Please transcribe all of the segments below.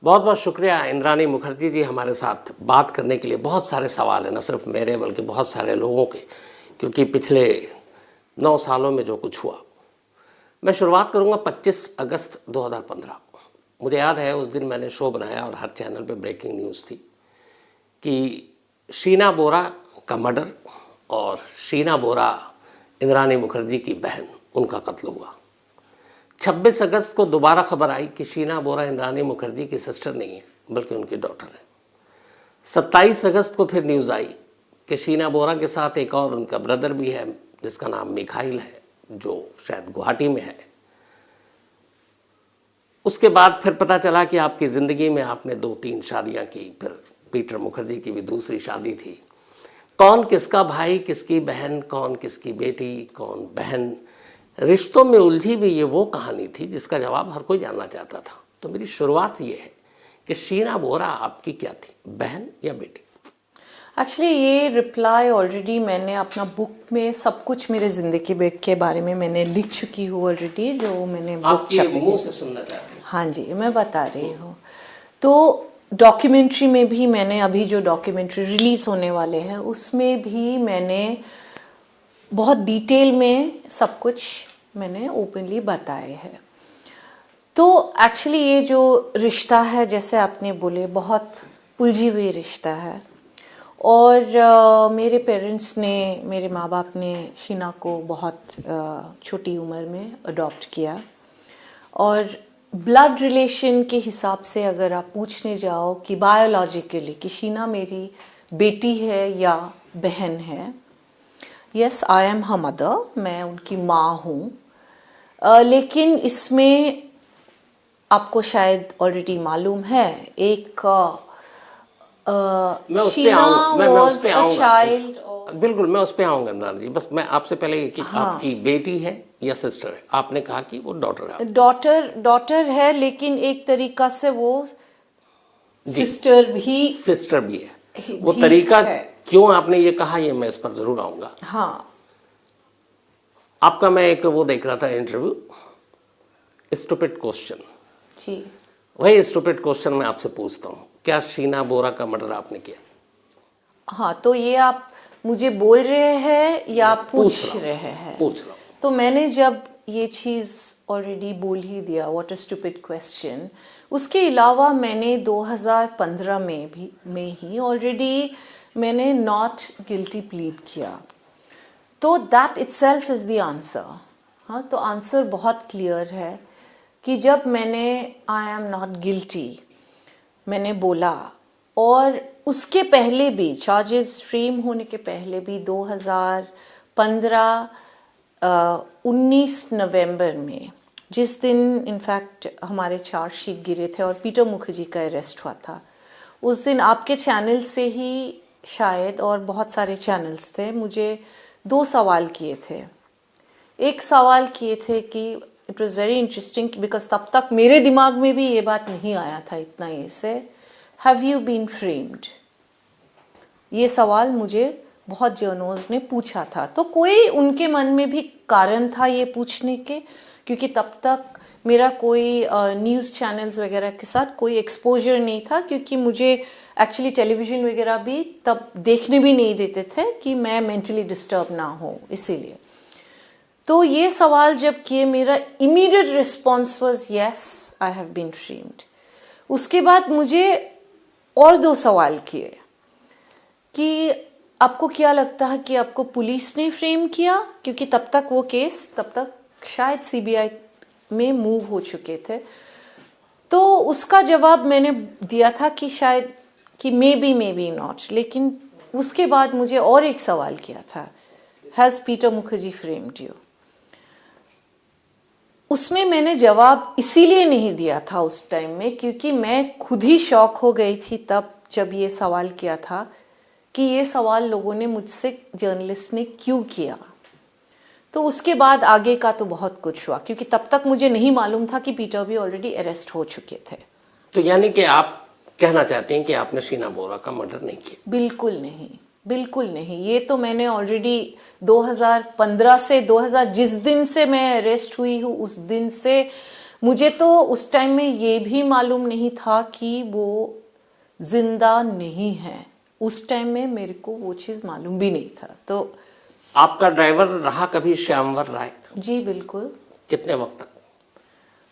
बहुत बहुत शुक्रिया इंद्रानी मुखर्जी जी हमारे साथ बात करने के लिए। बहुत सारे सवाल हैं, न सिर्फ मेरे बल्कि बहुत सारे लोगों के, क्योंकि पिछले 9 सालों में जो कुछ हुआ। मैं शुरुआत करूंगा 25 अगस्त 2015। मुझे याद है उस दिन मैंने शो बनाया और हर चैनल पे ब्रेकिंग न्यूज़ थी कि शीना बोरा का मर्डर और शीना बोरा इंद्रानी मुखर्जी की बहन, उनका कत्ल हुआ। 26 अगस्त को दोबारा खबर आई कि शीना बोरा इंद्रानी मुखर्जी की सिस्टर नहीं है बल्कि उनकी डॉटर है। 27 अगस्त को फिर न्यूज़ आई कि शीना बोरा के साथ एक और उनका ब्रदर भी है जिसका नाम मिखाइल है, जो शायद गुवाहाटी में है। उसके बाद फिर पता चला कि आपकी ज़िंदगी में आपने 2-3 शादियां की, फिर पीटर मुखर्जी की भी दूसरी शादी थी। कौन किसका भाई, किसकी बहन, कौन किसकी बेटी, कौन बहन, रिश्तों में उलझी हुई ये वो कहानी थी जिसका जवाब हर कोई जानना चाहता था। तो मेरी शुरुआत ये है कि शीना बोरा आपकी क्या थी, बहन या बेटी? एक्चुअली ये रिप्लाई ऑलरेडी मैंने अपना बुक में सब कुछ मेरे ज़िंदगी के बारे में मैंने लिख चुकी हूँ ऑलरेडी, जो मैंने बुक छपी मुंह से सुनना चाहती हूँ। हाँ जी, मैं बता रही हूँ। तो डॉक्यूमेंट्री में भी मैंने, अभी जो डॉक्यूमेंट्री रिलीज़ होने वाले हैं उसमें भी मैंने बहुत डिटेल में सब कुछ मैंने ओपनली बताए हैं। तो एक्चुअली ये जो रिश्ता है, जैसे आपने बोले, बहुत उलझी हुई रिश्ता है। और मेरे पेरेंट्स ने, मेरे माँ बाप ने शीना को बहुत छोटी उम्र में अडॉप्ट किया। और ब्लड रिलेशन के हिसाब से अगर आप पूछने जाओ कि बायोलॉजिकली कि शीना मेरी बेटी है या बहन है, yes I am her mother, मैं उनकी माँ हूँ। लेकिन इसमें आपको शायद ऑलरेडी मालूम है, एक शीना वाज अ चाइल्ड। बिल्कुल, मैं उस पर आऊँगा इंद्रानी जी। बस मैं आपसे पहले ये कि आपकी बेटी है या सिस्टर है? आपने कहा कि वो डॉटर है। डॉटर है, लेकिन एक तरीका से वो सिस्टर भी है। वो तरीका है। क्यों आपने ये कहा, ये मैं इस पर जरूर आऊँगा। हाँ, आपका मैं एक वो देख रहा था इंटरव्यू, स्टूपिड क्वेश्चन जी। वही स्टूपिड क्वेश्चन मैं आपसे पूछता हूँ, क्या शीना बोरा का मर्डर आपने किया? हाँ, तो ये आप मुझे बोल रहे हैं या पूछ रहे हैं? पूछ रहा हूँ। तो मैंने जब ये चीज़ ऑलरेडी बोल ही दिया, व्हाट अ स्टूपिड क्वेश्चन। उसके अलावा मैंने 2015 में ही ऑलरेडी मैंने नॉट गिल्टी प्लीड किया। तो that itself is the answer. हाँ, तो आंसर बहुत क्लियर है कि जब मैंने आई एम नॉट गिल्टी मैंने बोला, और उसके पहले भी चार्जेस फ्रेम होने के पहले भी 2015 19 नवंबर में, जिस दिन इनफैक्ट हमारे चार्जशीट गिरे थे और पीटर मुखर्जी का अरेस्ट हुआ था, उस दिन आपके चैनल से ही शायद, और बहुत सारे चैनल्स थे, मुझे 2 सवाल किए थे। एक सवाल किए थे कि it was very interesting, because तब तक मेरे दिमाग में भी ये बात नहीं आया था इतना ये से, हैव यू बीन फ्रेम्ड? ये सवाल मुझे बहुत जर्नलिस्ट ने पूछा था। तो कोई उनके मन में भी कारण था ये पूछने के, क्योंकि तब तक मेरा कोई न्यूज़ चैनल्स वगैरह के साथ कोई एक्सपोजर नहीं था, क्योंकि मुझे एक्चुअली टेलीविज़न वगैरह भी तब देखने भी नहीं देते थे कि मैं मेंटली डिस्टर्ब ना हो, इसीलिए। तो ये सवाल जब किए, मेरा immediate response was yes, I have been framed. उसके बाद मुझे और 2 सवाल किए कि आपको क्या लगता है कि आपको पुलिस ने फ्रेम किया, क्योंकि तब तक वो केस तब तक शायद सीबीआई में मूव हो चुके थे। तो उसका जवाब मैंने दिया था कि शायद, कि मे बी नॉट। लेकिन उसके बाद मुझे और एक सवाल किया था, has Peter Mukherjee framed you? उसमें मैंने जवाब इसीलिए नहीं दिया था उस टाइम में, क्योंकि मैं खुद ही शॉक हो गई थी तब जब ये सवाल किया था कि ये सवाल लोगों ने मुझसे, जर्नलिस्ट ने क्यों किया। तो उसके बाद आगे का तो बहुत कुछ हुआ, क्योंकि तब तक मुझे नहीं मालूम था कि पीटर भी ऑलरेडी अरेस्ट हो चुके थे। तो यानी कि आप कहना चाहते हैं कि आपने शीना बोरा का मर्डर नहीं किया? बिल्कुल नहीं, बिल्कुल नहीं। ये तो मैंने ऑलरेडी 2015 से 2000, जिस दिन से मैं अरेस्ट हुई हूँ उस दिन से मुझे तो उस टाइम में ये भी मालूम नहीं था कि वो जिंदा नहीं है। उस टाइम में मेरे को वो चीज़ मालूम भी नहीं था। तो आपका ड्राइवर रहा कभी श्यामवर राय? जी बिल्कुल। कितने वक्त तक?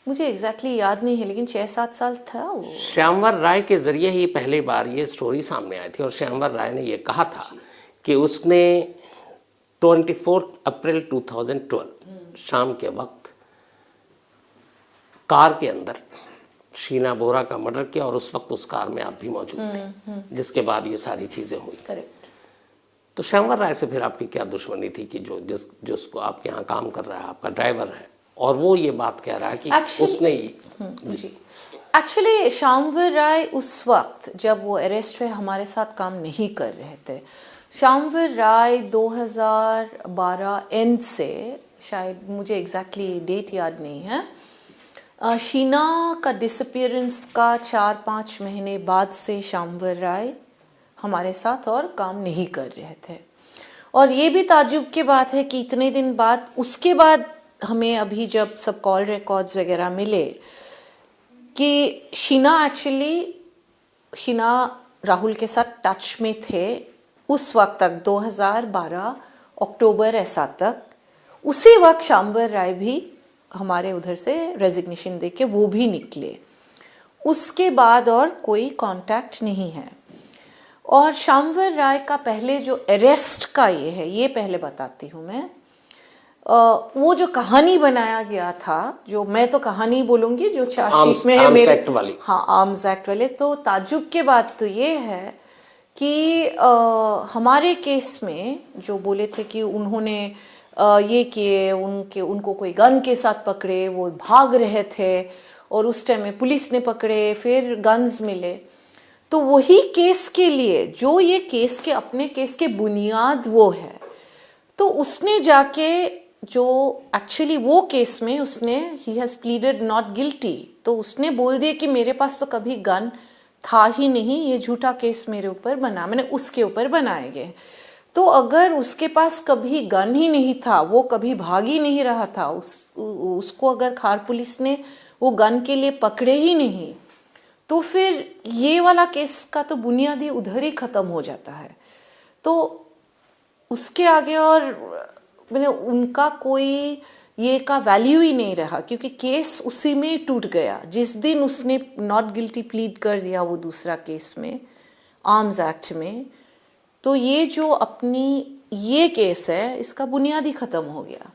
मुझे एग्जैक्टली याद नहीं है, लेकिन 6-7 साल था वो। श्यामवर राय के जरिए ही पहली बार ये स्टोरी सामने आई थी और श्यामवर राय ने ये कहा था कि उसने 24 अप्रैल 2012 शाम के वक्त कार के अंदर शीना बोरा का मर्डर किया और उस वक्त उस कार में आप भी मौजूद थे, जिसके बाद ये सारी चीज़ें हुई। करेक्ट। तो श्यामवर राय से फिर आपकी क्या दुश्मनी थी कि जिसको आपके यहाँ काम कर रहा है, आपका ड्राइवर है, और वो ये बात कह रहा है कि उसने ही जी एक्चुअली श्यामवर राय उस वक्त जब वो अरेस्ट हुए हमारे साथ काम नहीं कर रहे थे। श्यामवर राय 2012 एंड से, शायद मुझे एग्जैक्टली डेट याद नहीं है, शीना का डिसअपियरेंस का 4-5 महीने बाद से श्यामवर राय हमारे साथ और काम नहीं कर रहे थे। और ये भी ताज्जुब की बात है कि इतने दिन बाद, उसके बाद हमें अभी जब सब कॉल रिकॉर्ड्स वगैरह मिले कि शीना राहुल के साथ टच में थे उस वक्त तक, 2012 अक्टूबर ऐसा तक। उसी वक्त श्यामवर राय भी हमारे उधर से रेजिग्नेशन देके वो भी निकले। उसके बाद और कोई कांटेक्ट नहीं है। और श्यामवर राय का पहले जो अरेस्ट का ये है, ये पहले बताती हूँ मैं। वो जो कहानी बनाया गया था, जो मैं तो कहानी बोलूँगी जो चार्जशीट में है मेरे, एक्ट वाली। हाँ, आर्म्स एक्ट वाले। तो ताज्जुब के बात तो ये है कि हमारे केस में जो बोले थे कि उन्होंने ये किए, उनको कोई गन के साथ पकड़े, वो भाग रहे थे और उस टाइम में पुलिस ने पकड़े, फिर गन्स मिले। तो वही केस के लिए जो ये केस के अपने केस के बुनियाद वो है, तो उसने जाके जो एक्चुअली वो केस में उसने he has pleaded not guilty. तो उसने बोल दिया कि मेरे पास तो कभी गन था ही नहीं, ये झूठा केस मेरे ऊपर बना, मैंने उसके ऊपर बनाए गए। तो अगर उसके पास कभी गन ही नहीं था, वो कभी भाग ही नहीं रहा था, उसको अगर खार पुलिस ने वो गन के लिए पकड़े ही नहीं, तो फिर ये वाला केस का तो बुनियादी उधर ही ख़त्म हो जाता है। तो उसके आगे और मैंने उनका कोई ये का वैल्यू ही नहीं रहा, क्योंकि केस उसी में टूट गया जिस दिन उसने नॉट गिल्टी प्लीड कर दिया वो दूसरा केस में, आर्म्स एक्ट में। तो ये जो अपनी ये केस है, इसका बुनियादी ख़त्म हो गया।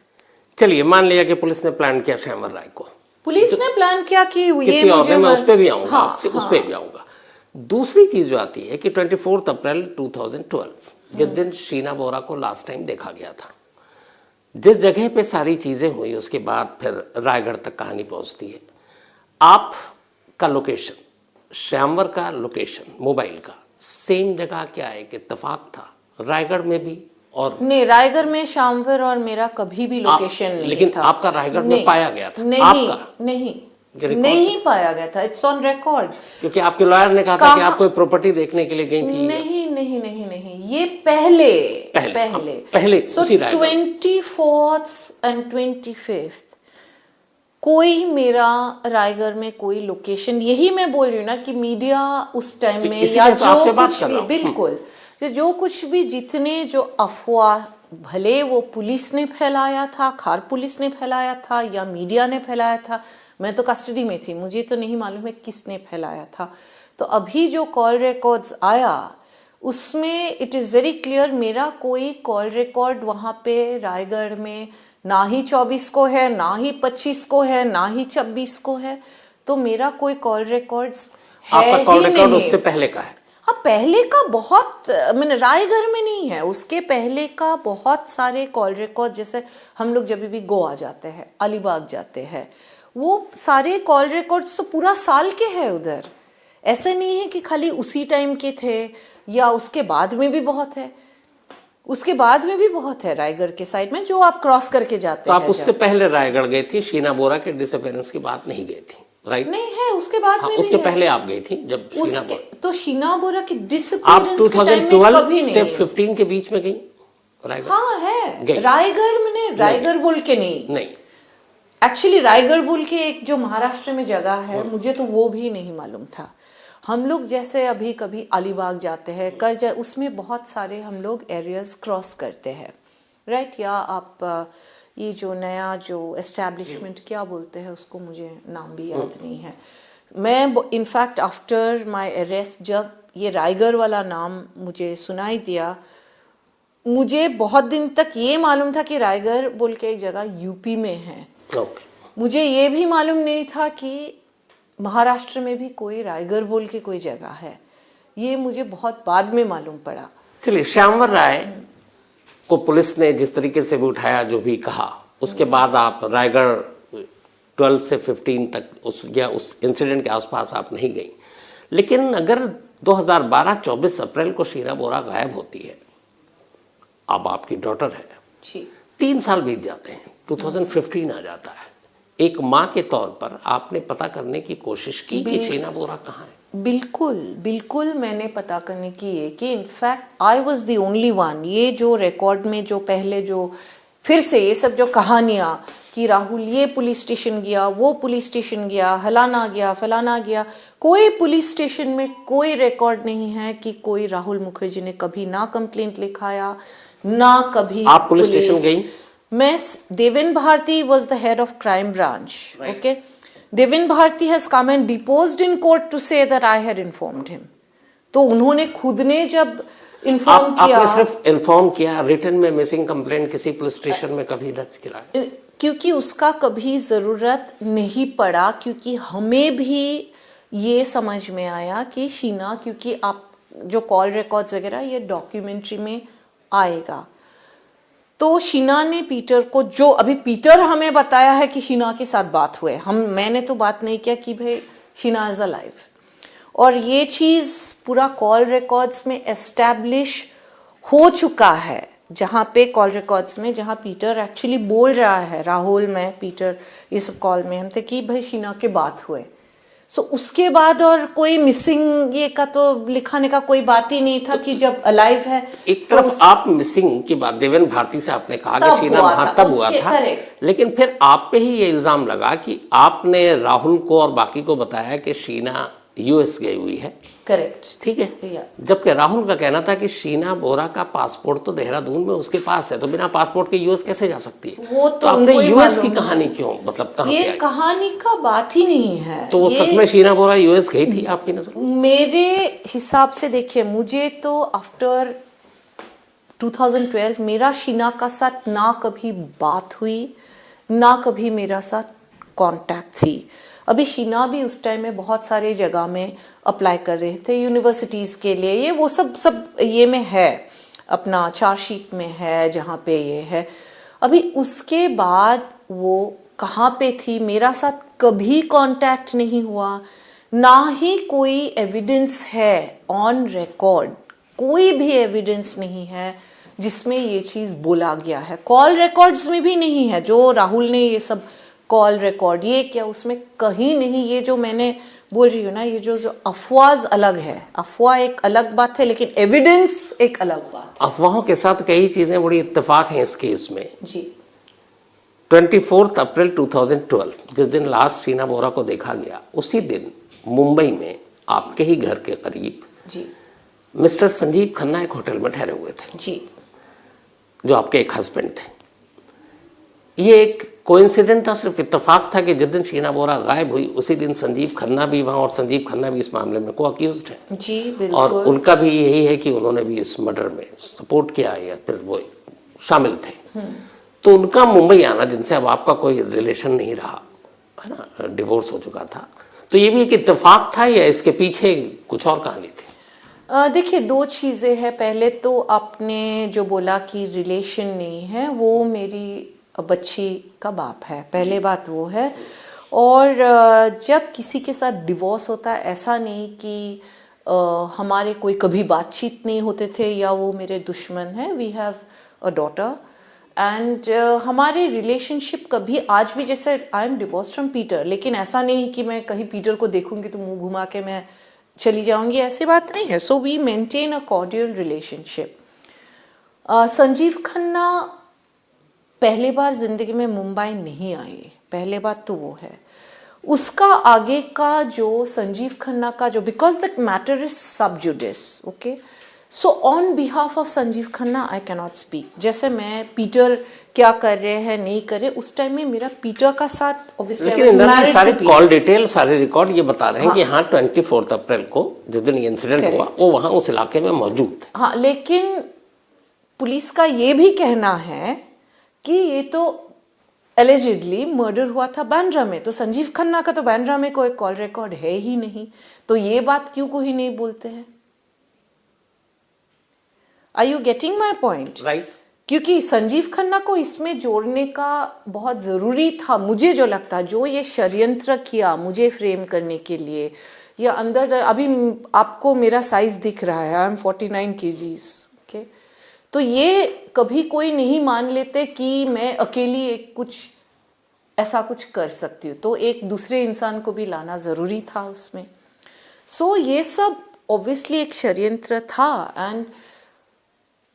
चलिए, मान लिया कि पुलिस ने प्लान किया श्यामवर राय को, पुलिस ने प्लान किया कि ये मुझे मैं उस पर भी आऊँगा, हाँ, उस पर भी आऊँगा। दूसरी चीज़ जो आती है कि 24 अप्रैल 2012 जिस दिन शीना बोरा को लास्ट टाइम देखा गया था, जिस जगह पे सारी चीज़ें हुई, उसके बाद फिर रायगढ़ तक कहानी पहुंचती है। आपका लोकेशन, श्यामवर का लोकेशन मोबाइल का सेम जगह, क्या एक इत्तेफाक था रायगढ़ में भी? और नहीं, रायगढ़ में श्यामवर और मेरा कभी भी लोकेशन नहीं लेकिन था। आपका रायगढ़ में पाया गया था? नहीं पाया गया था, इट्स ऑन रिकॉर्ड। क्योंकि आपके लॉयर ने कहा था कि आप कोई प्रॉपर्टी देखने के लिए गई थी। नहीं, ये पहले सो 24th and 25th कोई मेरा रायगढ़ में कोई लोकेशन, यही मैं बोल रही हूँ ना कि मीडिया उस टाइम में या जो कुछ भी, बिल्कुल जो कुछ भी, जितने जो अफवाह, भले वो पुलिस ने फैलाया था, खार पुलिस ने फैलाया था या मीडिया ने फैलाया था, मैं तो कस्टडी में थी, मुझे तो नहीं मालूम है किसने फैलाया था। तो अभी जो कॉल रिकॉर्ड्स आया उसमें इट इज़ वेरी क्लियर, मेरा कोई कॉल रिकॉर्ड वहाँ पे रायगढ़ में ना ही 24 को है, ना ही 25 को है, ना ही 26 को है। तो मेरा कोई कॉल रिकॉर्ड्स है आपका कॉल ही रिकॉर्ड नहीं। उससे पहले का है? हाँ, पहले का बहुत, मैंने रायगढ़ में नहीं है, उसके पहले का बहुत सारे कॉल रिकॉर्ड, जैसे हम लोग जब भी गोवा जाते हैं, अलीबाग जाते हैं, वो सारे कॉल रिकॉर्ड्स तो पूरा साल के हैं उधर। ऐसा नहीं है कि खाली उसी टाइम के थे या उसके बाद में भी बहुत है, उसके बाद में भी बहुत है रायगढ़ के साइड में जो आप क्रॉस करके जाते हैं। तो आप उससे पहले रायगढ़ गई थी, शीना बोरा के डिसअपियरेंस की बात नहीं गई थी, राइट? नहीं है, उसके बाद में उसके भी पहले आप गई थी जब शीना बोरा, तो शीना बोरा के आप डिसअपियरेंस के टाइम में 2012 कभी से नहीं। 15 के बीच में गई रायगढ़? हाँ है, गई। रायगढ़, मैंने रायगढ़ बोल के नहीं, एक्चुअली रायगढ़ बोल के एक जो महाराष्ट्र में जगह है, मुझे तो वो भी नहीं मालूम था। हम लोग जैसे अभी कभी अलीबाग जाते हैं, करजा, उसमें बहुत सारे हम लोग एरियाज क्रॉस करते हैं, राइट। या आप ये जो नया जो एस्टैब्लिशमेंट क्या बोलते हैं उसको, मुझे नाम भी याद नहीं है। मैं इनफैक्ट आफ्टर माय अरेस्ट जब ये रायगढ़ वाला नाम मुझे सुनाई दिया, मुझे बहुत दिन तक ये मालूम था कि रायगढ़ बोल के एक जगह यूपी में है। मुझे ये भी मालूम नहीं था कि महाराष्ट्र में भी कोई रायगढ़ बोल के कोई जगह है। ये मुझे बहुत बाद में मालूम पड़ा। चलिए, श्यामवर राय को पुलिस ने जिस तरीके से भी उठाया, जो भी कहा, उसके बाद आप रायगढ़ 12 से 15 तक उस इंसिडेंट के आसपास आप नहीं गई। लेकिन अगर 2012 24 अप्रैल को शीना बोरा गायब होती है, अब आपकी डॉटर है जी, 3 साल बीत जाते हैं, 2015 आ जाता है। एक माँ के तौर पर आपने पता करने की कोशिश की कि शीना बोरा कहाँ है? बिल्कुल बिल्कुल, मैंने पता करने की है कि in fact I was the only one. ये जो रिकॉर्ड में जो पहले जो फिर से ये सब जो कहानियाँ कि राहुल ये पुलिस स्टेशन गया, वो पुलिस स्टेशन गया, हलाना गया, फलाना गया, कोई पुलिस स्टेशन में कोई रिकॉर्ड नहीं है कि कोई राहुल मुखर्जी ने कभी ना कंप्लेंट लिखाया, ना कभी। आप पुलिस स्टेशन गई? मैं, Deven Bharti was the head of crime branch. Right. Okay, Deven Bharti has come and deposed in court to say that I had informed him. तो उन्होंने खुद ने जब इन्फॉर्म किया, आपने सिर्फ इन्फॉर्म किया, रिटन में मिसिंग कंप्लेंट किसी पुलिस स्टेशन में कभी दर्ज कराया? क्योंकि उसका कभी ज़रूरत नहीं पड़ा, क्योंकि हमें भी ये समझ में आया कि शीना, क्योंकि आप जो कॉल रिकॉर्ड्स वगैरह ये डॉक्यूमेंट्री में आएगा, तो शीना ने पीटर को, जो अभी पीटर हमें बताया है कि शीना के साथ बात हुए, मैंने तो बात नहीं किया कि भाई शीना इज अलाइव, और ये चीज़ पूरा कॉल रिकॉर्ड्स में एस्टैब्लिश हो चुका है, जहाँ पे कॉल रिकॉर्ड्स में जहाँ पीटर एक्चुअली बोल रहा है, राहुल, मैं, पीटर, इस कॉल में हम थे कि भाई शीना के बात हुए। सो उसके बाद और कोई मिसिंग ये का तो लिखाने का कोई बात ही नहीं था कि जब अलाइव है। एक तरफ आप मिसिंग की बात देवेन भारती से आपने कहा कि शीना वहां तब हुआ था, लेकिन फिर आप पे ही ये इल्जाम लगा कि आपने राहुल को और बाकी को बताया कि शीना यूएस गई हुई है। करेक्ट, ठीक है। जबकि राहुल का कहना था कि शीना बोरा का पासपोर्ट तो देहरादून में उसके पास है, तो बिना पासपोर्ट के यूएस कैसे जा सकती है? वो तो आपने यूएस की कहानी क्यों, मतलब कहां से आई? ये कहानी का बात ही नहीं है। तो वो सच में शीना बोरा यूएस गई थी आपकी नजर? मेरे हिसाब से देखिए, मुझे तो आफ्टर 2012 मेरा शीना का साथ ना कभी बात हुई, ना कभी मेरा साथ कांटेक्ट थी। अभी शीना भी उस टाइम में बहुत सारे जगह में अप्लाई कर रहे थे यूनिवर्सिटीज़ के लिए, ये वो सब ये में है, अपना चार्जशीट में है जहाँ पे ये है। अभी उसके बाद वो कहाँ पे थी, मेरा साथ कभी कांटेक्ट नहीं हुआ, ना ही कोई एविडेंस है ऑन रिकॉर्ड, कोई भी एविडेंस नहीं है जिसमें ये चीज़ बोला गया है। कॉल रिकॉर्ड्स में भी नहीं है, जो राहुल ने ये सब कॉल रिकॉर्ड ये क्या, उसमें कहीं नहीं। ये जो मैंने बोल रही हूँ ना, ये जो अफवाह अलग है, अफवाह एक अलग बात है, लेकिन एविडेंस एक अलग बात है। अफवाहों के साथ कई चीज़ें बड़ी इत्तेफाक हैं इस केस में जी। 24 अप्रैल 2012 जिस दिन लास्ट शीना बोरा को देखा गया, उसी दिन मुंबई में आपके ही घर के करीब जी मिस्टर संजीव खन्ना एक होटल में ठहरे हुए थे जी, जो आपके एक हस्बैंड थे। ये एक कोइंसिडेंट था, सिर्फ इत्तेफाक था कि जिस दिन शीना बोरा गायब हुई उसी दिन संजीव खन्ना भी वहाँ, और संजीव खन्ना भी इस मामले में को अक्यूज्ड है जी बिल्कुल। और उनका भी यही है कि उन्होंने भी इस मर्डर में सपोर्ट किया या फिर वो शामिल थे। तो उनका मुंबई आना, जिनसे अब आपका कोई रिलेशन नहीं रहा है ना, डिवोर्स हो चुका था, तो ये भी एक इत्तेफाक था या इसके पीछे कुछ और कहानी थी? देखिए, दो चीज़ें हैं। पहले तो आपने जो बोला कि रिलेशन नहीं है, वो मेरी बच्ची का बाप है, पहले बात वो है। और जब किसी के साथ डिवोर्स होता है, ऐसा नहीं कि हमारे कोई कभी बातचीत नहीं होते थे या वो मेरे दुश्मन हैं। We have a daughter and हमारे रिलेशनशिप कभी आज भी, जैसे I am divorced from Peter, लेकिन ऐसा नहीं कि मैं कहीं पीटर को देखूंगी तो मुंह घुमा के मैं चली जाऊंगी, ऐसी बात नहीं है। So we maintain a cordial relationship. Sanjeev Khanna पहली बार ज़िंदगी में मुंबई नहीं आए, पहले बात तो वो है। उसका आगे का जो संजीव खन्ना का जो, बिकॉज दैट मैटर इज सब जुडिस, okay, so on behalf of Sanjeev Khanna I can not speak. जैसे मैं पीटर क्या कर रहे हैं नहीं कर रहे, उस टाइम में मेरा पीटर का साथ ऑब्वियसली, लेकिन इंदिरा जी सारे कॉल डिटेल, सारे रिकॉर्ड ये बता रहे हैं कि हाँ 24 अप्रैल को जिस दिन ये इंसिडेंट हुआ वो वहाँ उस इलाके में मौजूद थे। हाँ, लेकिन पुलिस का ये भी कहना है कि ये तो एलिजिडली मर्डर हुआ था बांद्रा में, तो संजीव खन्ना का तो बांद्रा में कोई कॉल रिकॉर्ड है ही नहीं, तो ये बात क्यों कोई नहीं बोलते हैं? Are you getting my point? Right. क्योंकि संजीव खन्ना को इसमें जोड़ने का बहुत ज़रूरी था, मुझे जो लगता, जो ये षड्यंत्र किया मुझे फ्रेम करने के लिए, या अंदर अभी आपको मेरा साइज दिख रहा है, आई एम 49 kgs, ओके, तो ये कभी कोई नहीं मान लेते कि मैं अकेली एक कुछ ऐसा कुछ कर सकती हूँ, तो एक दूसरे इंसान को भी लाना ज़रूरी था उसमें। सो ये सब ऑब्वियसली एक षड्यंत्र था। And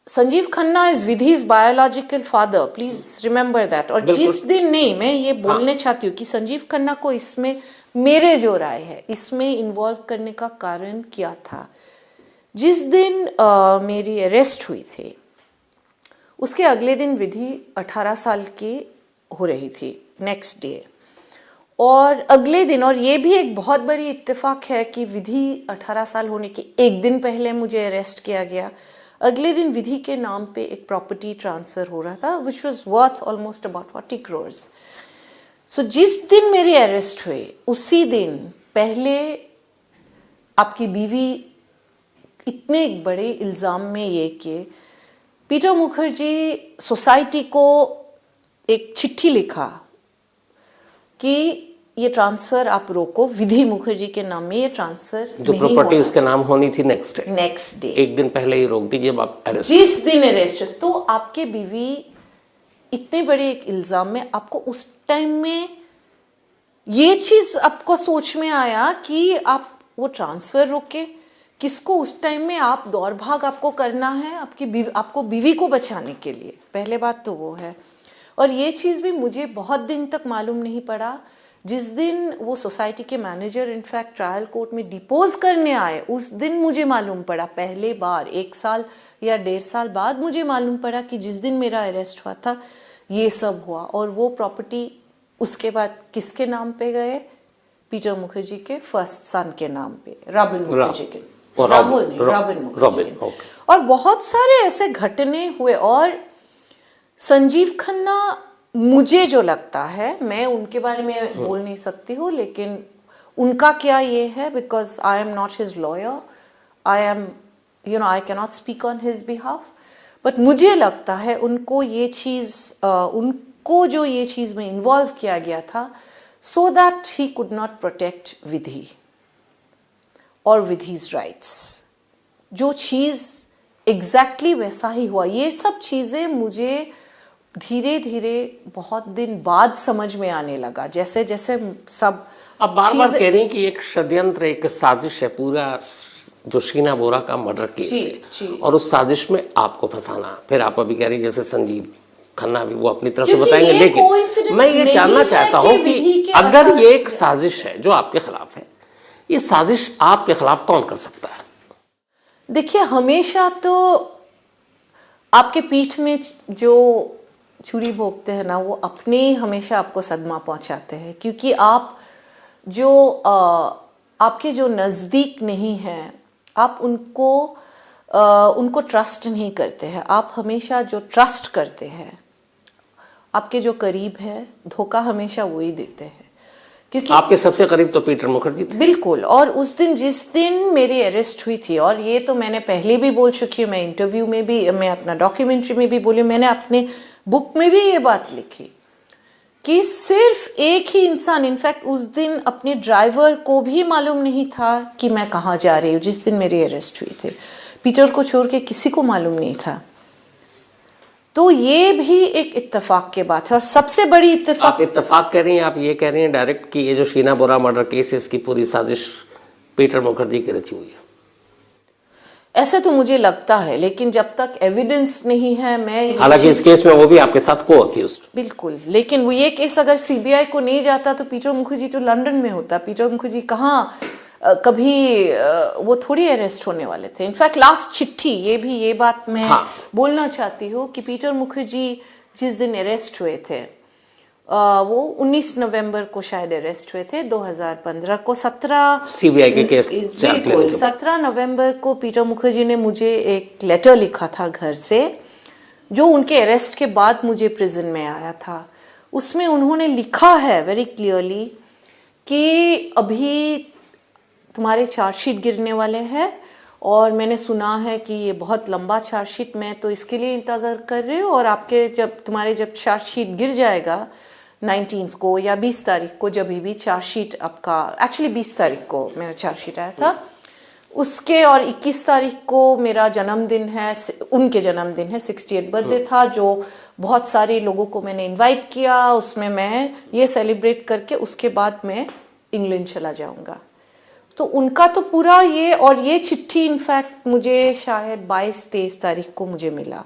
Sanjeev Khanna is Vidhi's biological father, please remember that. और जिस दिन, नहीं, मैं ये बोलने चाहती हूँ कि संजीव खन्ना को इसमें, मेरे जो राय है, इसमें इन्वॉल्व करने का कारण क्या था। जिस दिन मेरी अरेस्ट हुई थी, उसके अगले दिन विधि 18 साल की हो रही थी, नेक्स्ट डे, और अगले दिन, और ये भी एक बहुत बड़ी इत्तेफाक है कि विधि 18 साल होने के एक दिन पहले मुझे अरेस्ट किया गया। अगले दिन विधि के नाम पे एक प्रॉपर्टी ट्रांसफ़र हो रहा था which was worth almost about 40 crores। सो जिस दिन मेरी अरेस्ट हुई, उसी दिन पहले आपकी बीवी इतने बड़े इल्ज़ाम में ये कि पीटर मुखर्जी सोसाइटी को एक चिट्ठी लिखा कि ये ट्रांसफ़र आप रोको, विधि मुखर्जी के नाम में ये ट्रांसफ़र जो प्रॉपर्टी उसके नाम होनी थी नेक्स्ट डे, एक दिन पहले ही रोक दी जब आप अरेस्ट, जिस दिन अरेस्ट। तो आपके बीवी इतने बड़े एक इल्ज़ाम में, आपको उस टाइम में ये चीज़ आपको सोच में आया कि आप वो ट्रांसफ़र रोके, किसको उस टाइम में आप दौड़ भाग आपको करना है आपको बीवी को बचाने के लिए, पहले बात तो वो है। और ये चीज़ भी मुझे बहुत दिन तक मालूम नहीं पड़ा। जिस दिन वो सोसाइटी के मैनेजर इनफैक्ट ट्रायल कोर्ट में डिपोज करने आए, उस दिन मुझे मालूम पड़ा, पहले बार 1 साल या 1.5 साल बाद मुझे मालूम पड़ा कि जिस दिन मेरा अरेस्ट हुआ था ये सब हुआ। और वो प्रॉपर्टी उसके बाद किसके नाम पे गए? पीटर मुखर्जी के फर्स्ट सन के नाम पे, रॉबिन मुखर्जी के, रॉबिन मुखर्जी। और बहुत सारे ऐसे घटने हुए। और संजीव खन्ना, मुझे जो लगता है, मैं उनके बारे में बोल नहीं सकती हूँ, लेकिन उनका क्या ये है, because I am not his lawyer, I am I can not speak on his behalf, but मुझे लगता है उनको ये चीज़, उनको जो ये चीज़ में इन्वॉल्व किया गया था so that he could not protect Vidhi और विधि's राइट्स। जो चीज़ एग्जैक्टली वैसा ही हुआ। ये सब चीज़ें मुझे धीरे धीरे बहुत दिन बाद समझ में आने लगा, जैसे जैसे सब अब बार बार कह रही हैं कि एक षड्यंत्र, एक साजिश है पूरा, जो शीना बोरा का मर्डर केस है, और उस साजिश में आपको फंसाना। फिर आप अभी कह रही जैसे संजीव खन्ना भी वो अपनी तरफ से बताएंगे, लेकिन मैं ये जानना चाहता हूँ कि अगर ये एक साजिश है जो आपके खिलाफ है, ये साजिश आपके खिलाफ कौन कर सकता है? देखिए, हमेशा तो आपके पीठ में जो छुरी भोगते हैं ना, वो अपने हमेशा आपको सदमा पहुंचाते हैं, क्योंकि आप जो आपके जो नज़दीक नहीं हैं, आप उनको ट्रस्ट नहीं करते हैं। आप हमेशा जो ट्रस्ट करते हैं, आपके जो करीब है, धोखा हमेशा वही देते हैं, क्योंकि आपके सबसे करीब तो पीटर मुखर्जी थे। बिल्कुल। और उस दिन, जिस दिन मेरी अरेस्ट हुई थी, और ये तो मैंने पहले भी बोल चुकी हूँ, मैं इंटरव्यू में भी, मैं अपना डॉक्यूमेंट्री में भी बोली, मैंने अपने बुक में भी ये बात लिखी कि सिर्फ एक ही इंसान, इनफैक्ट उस दिन अपने ड्राइवर को भी मालूम नहीं था कि मैं कहाँ जा रही हूँ। जिस दिन मेरी अरेस्ट हुई थी, पीटर को छोड़ के किसी को मालूम नहीं था। तो ये भी एक इत्तेफाक की बात है। और सबसे बड़ी इत्तेफाक, आप इत्तेफाक कह रही हैं, आप ये कह रही हैं डायरेक्ट कि ये जो शीना बोरा मर्डर केस है, इसकी पूरी साजिश पीटर मुखर्जी की रची हुई है? ऐसा तो मुझे लगता है, लेकिन जब तक एविडेंस नहीं है मैं हालांकि इस केस में वो भी आपके साथ को अक्यूज्ड। बिल्कुल, लेकिन वो ये केस अगर सीबीआई को नहीं जाता तो पीटर मुखर्जी तो लंदन में होता। पीटर मुखर्जी कहाँ कभी वो थोड़ी अरेस्ट होने वाले थे। इनफैक्ट लास्ट चिट्ठी, ये बात मैं बोलना चाहती हूँ कि पीटर मुखर्जी जिस दिन अरेस्ट हुए थे वो 19 नवंबर को शायद अरेस्ट हुए थे 2015 को। 17 सीबीआई के केस, बिल्कुल 17 नवंबर को पीटर मुखर्जी ने मुझे एक लेटर लिखा था घर से, जो उनके अरेस्ट के बाद मुझे प्रिजन में आया था। उसमें उन्होंने लिखा है वेरी क्लियरली कि अभी तुम्हारे चार्जशीट गिरने वाले हैं और मैंने सुना है कि ये बहुत लंबा चार्जशीट, मैं तो इसके लिए इंतज़ार कर रही हूँ और आपके तुम्हारे जब चार्जशीट गिर जाएगा 19 को या 20 तारीख को, जब भी चार्जशीट आपका, एक्चुअली 20 तारीख को मेरा चार्जशीट आया था उसके, और 21 तारीख को मेरा जन्मदिन है, उनके जन्मदिन है, 68th बर्थडे था, जो बहुत सारे लोगों को मैंने इनवाइट किया। उसमें मैं ये सेलिब्रेट करके उसके बाद मैं इंग्लैंड चला जाऊंगा। तो उनका तो पूरा ये, और ये चिट्ठी इनफैक्ट मुझे शायद 22-23 तारीख को मुझे मिला,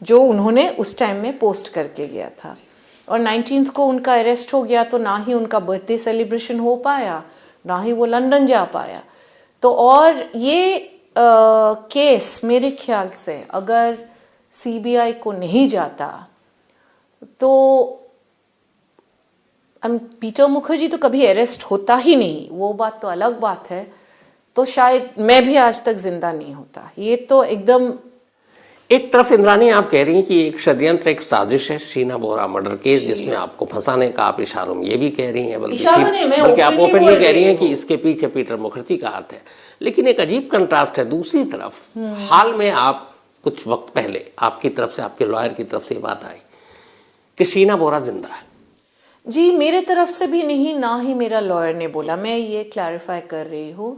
जो उन्होंने उस टाइम में पोस्ट करके गया था। और 19 को उनका अरेस्ट हो गया, तो ना ही उनका बर्थडे सेलिब्रेशन हो पाया, ना ही वो लंदन जा पाया। तो और ये केस मेरे ख्याल से अगर सीबीआई को नहीं जाता तो पीटर मुखर्जी तो कभी अरेस्ट होता ही नहीं, वो बात तो अलग बात है, तो शायद मैं भी आज तक जिंदा नहीं होता। ये तो एकदम। एक तरफ इंद्रानी आप कह रही हैं कि एक षड्यंत्र, एक साजिश है शीना बोरा मर्डर केस, जिसमें आपको फंसाने का आप इशारों में ये भी कह रही हैं, बल्कि आप ओपनली कह रही हैं कि इसके पीछे पीटर मुखर्जी का हाथ है। लेकिन एक अजीब कंट्रास्ट है दूसरी तरफ, हाल में आप कुछ वक्त पहले आपकी तरफ से, आपके लॉयर की तरफ से ये बात आई कि शीना बोरा जिंदा है। जी, मेरे तरफ से भी नहीं, ना ही मेरा लॉयर ने बोला, मैं ये क्लैरिफाई कर रही हूँ।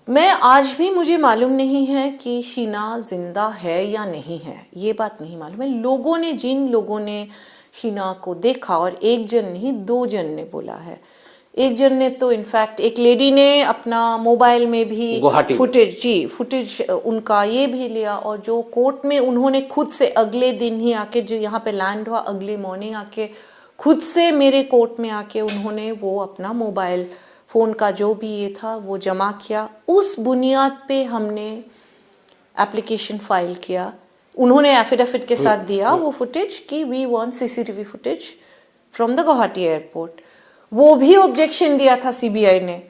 मैं आज भी, मुझे मालूम नहीं है कि शीना जिंदा है या नहीं है, ये बात नहीं मालूम है। लोगों ने, जिन लोगों ने शीना को देखा, और एक जन नहीं 2 जन ने बोला है। एक जन ने तो इनफैक्ट एक लेडी ने अपना मोबाइल में भी फुटेज उनका ये भी लिया, और जो कोर्ट में उन्होंने खुद से अगले दिन ही आके, जो यहाँ पे लैंड हुआ अगले मॉर्निंग आके, खुद से मेरे कोर्ट में आके उन्होंने वो अपना मोबाइल फ़ोन का जो भी ये था वो जमा किया। उस बुनियाद पे हमने एप्लीकेशन फाइल किया। उन्होंने एफिडेविट के साथ दिया वो फुटेज कि we want CCTV footage from the Guwahati airport. वो भी ऑब्जेक्शन दिया था सीबीआई ने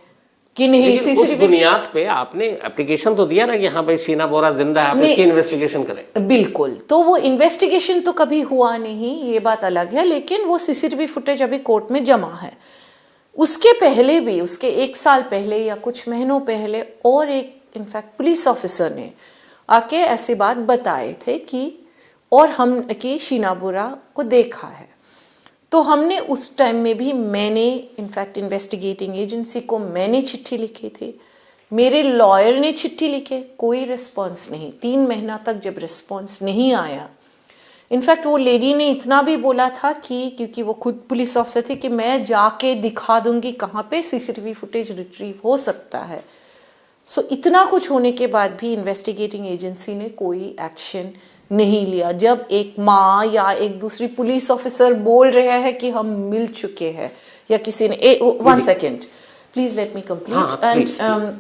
कि नहीं सीसीटीवी। उस बुनियाद पे आपने एप्लीकेशन तो दिया ना कि हाँ भाई शीना बोरा जिंदा है, आप इसकी इन्वेस्टिगेशन करें। बिल्कुल, तो वो इन्वेस्टिगेशन तो कभी हुआ नहीं, ये बात अलग है, लेकिन वो सीसीटीवी फुटेज अभी कोर्ट में जमा है। उसके पहले भी, उसके 1 साल पहले या कुछ महीनों पहले, और एक इनफैक्ट पुलिस ऑफिसर ने आके ऐसी बात बताए थे कि, और हम कि शीना बोरा को देखा है। तो हमने उस टाइम में भी, मैंने इनफैक्ट इन्वेस्टिगेटिंग एजेंसी को मैंने चिट्ठी लिखी थी, मेरे लॉयर ने चिट्ठी लिखे, कोई रिस्पॉन्स नहीं। 3 महीना तक जब रिस्पॉन्स नहीं आया, इनफैक्ट वो लेडी ने इतना भी बोला था कि, क्योंकि वो खुद पुलिस ऑफिसर थी, कि मैं जाके दिखा दूंगी कहाँ पे सीसीटीवी फुटेज रिट्रीव हो सकता है। सो इतना कुछ होने के बाद भी इन्वेस्टिगेटिंग एजेंसी ने कोई एक्शन नहीं लिया। जब एक माँ या एक दूसरी पुलिस ऑफिसर बोल रहे हैं कि हम मिल चुके हैं, या किसी ने 1 second please let me complete, and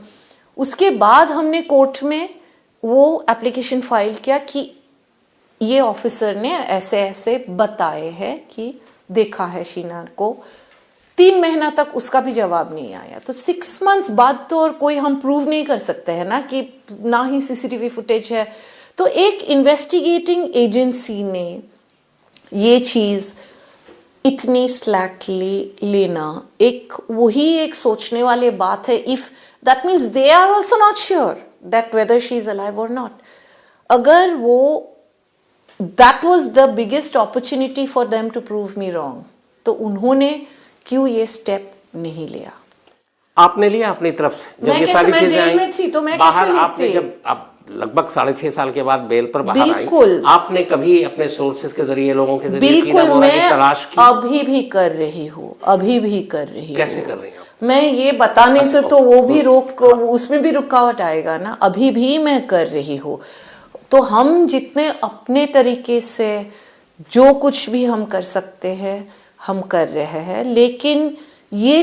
उसके बाद हमने कोर्ट में वो एप्लीकेशन फाइल किया कि ये ऑफिसर ने ऐसे ऐसे बताए हैं कि देखा है शीना को। 3 महीना तक उसका भी जवाब नहीं आया। तो 6 मंथ्स बाद तो और कोई हम प्रूव नहीं कर सकते हैं ना कि ना ही सीसीटीवी फुटेज है। तो एक इन्वेस्टिगेटिंग एजेंसी ने ये चीज़ इतनी स्लैकली लेना, एक वही एक सोचने वाली बात है। If that means they are also not sure that whether she is alive or not. अगर वो, that was the biggest opportunity for them to prove me wrong, तो उन्होंने क्यों ये स्टेप नहीं लिया? आपने लिया अपनी तरफ से? जब ये सारी चीजें आई तो मैं बाहर, आपने जब आप लगभग 6.5 साल के बाद बेल पर बाहर आई, आपने कभी अपने सोर्सेज के जरिए, लोगों के जरिए शीना बोरा की तलाश की? अभी भी कर रही हूँ, अभी भी कर रही हूँ। कैसे कर रही हैं? मैं ये बताने से तो वो भी उसमें भी रुकावट आएगा ना। अभी भी मैं कर रही हूँ, तो हम जितने अपने तरीके से जो कुछ भी हम कर सकते हैं हम कर रहे हैं, लेकिन ये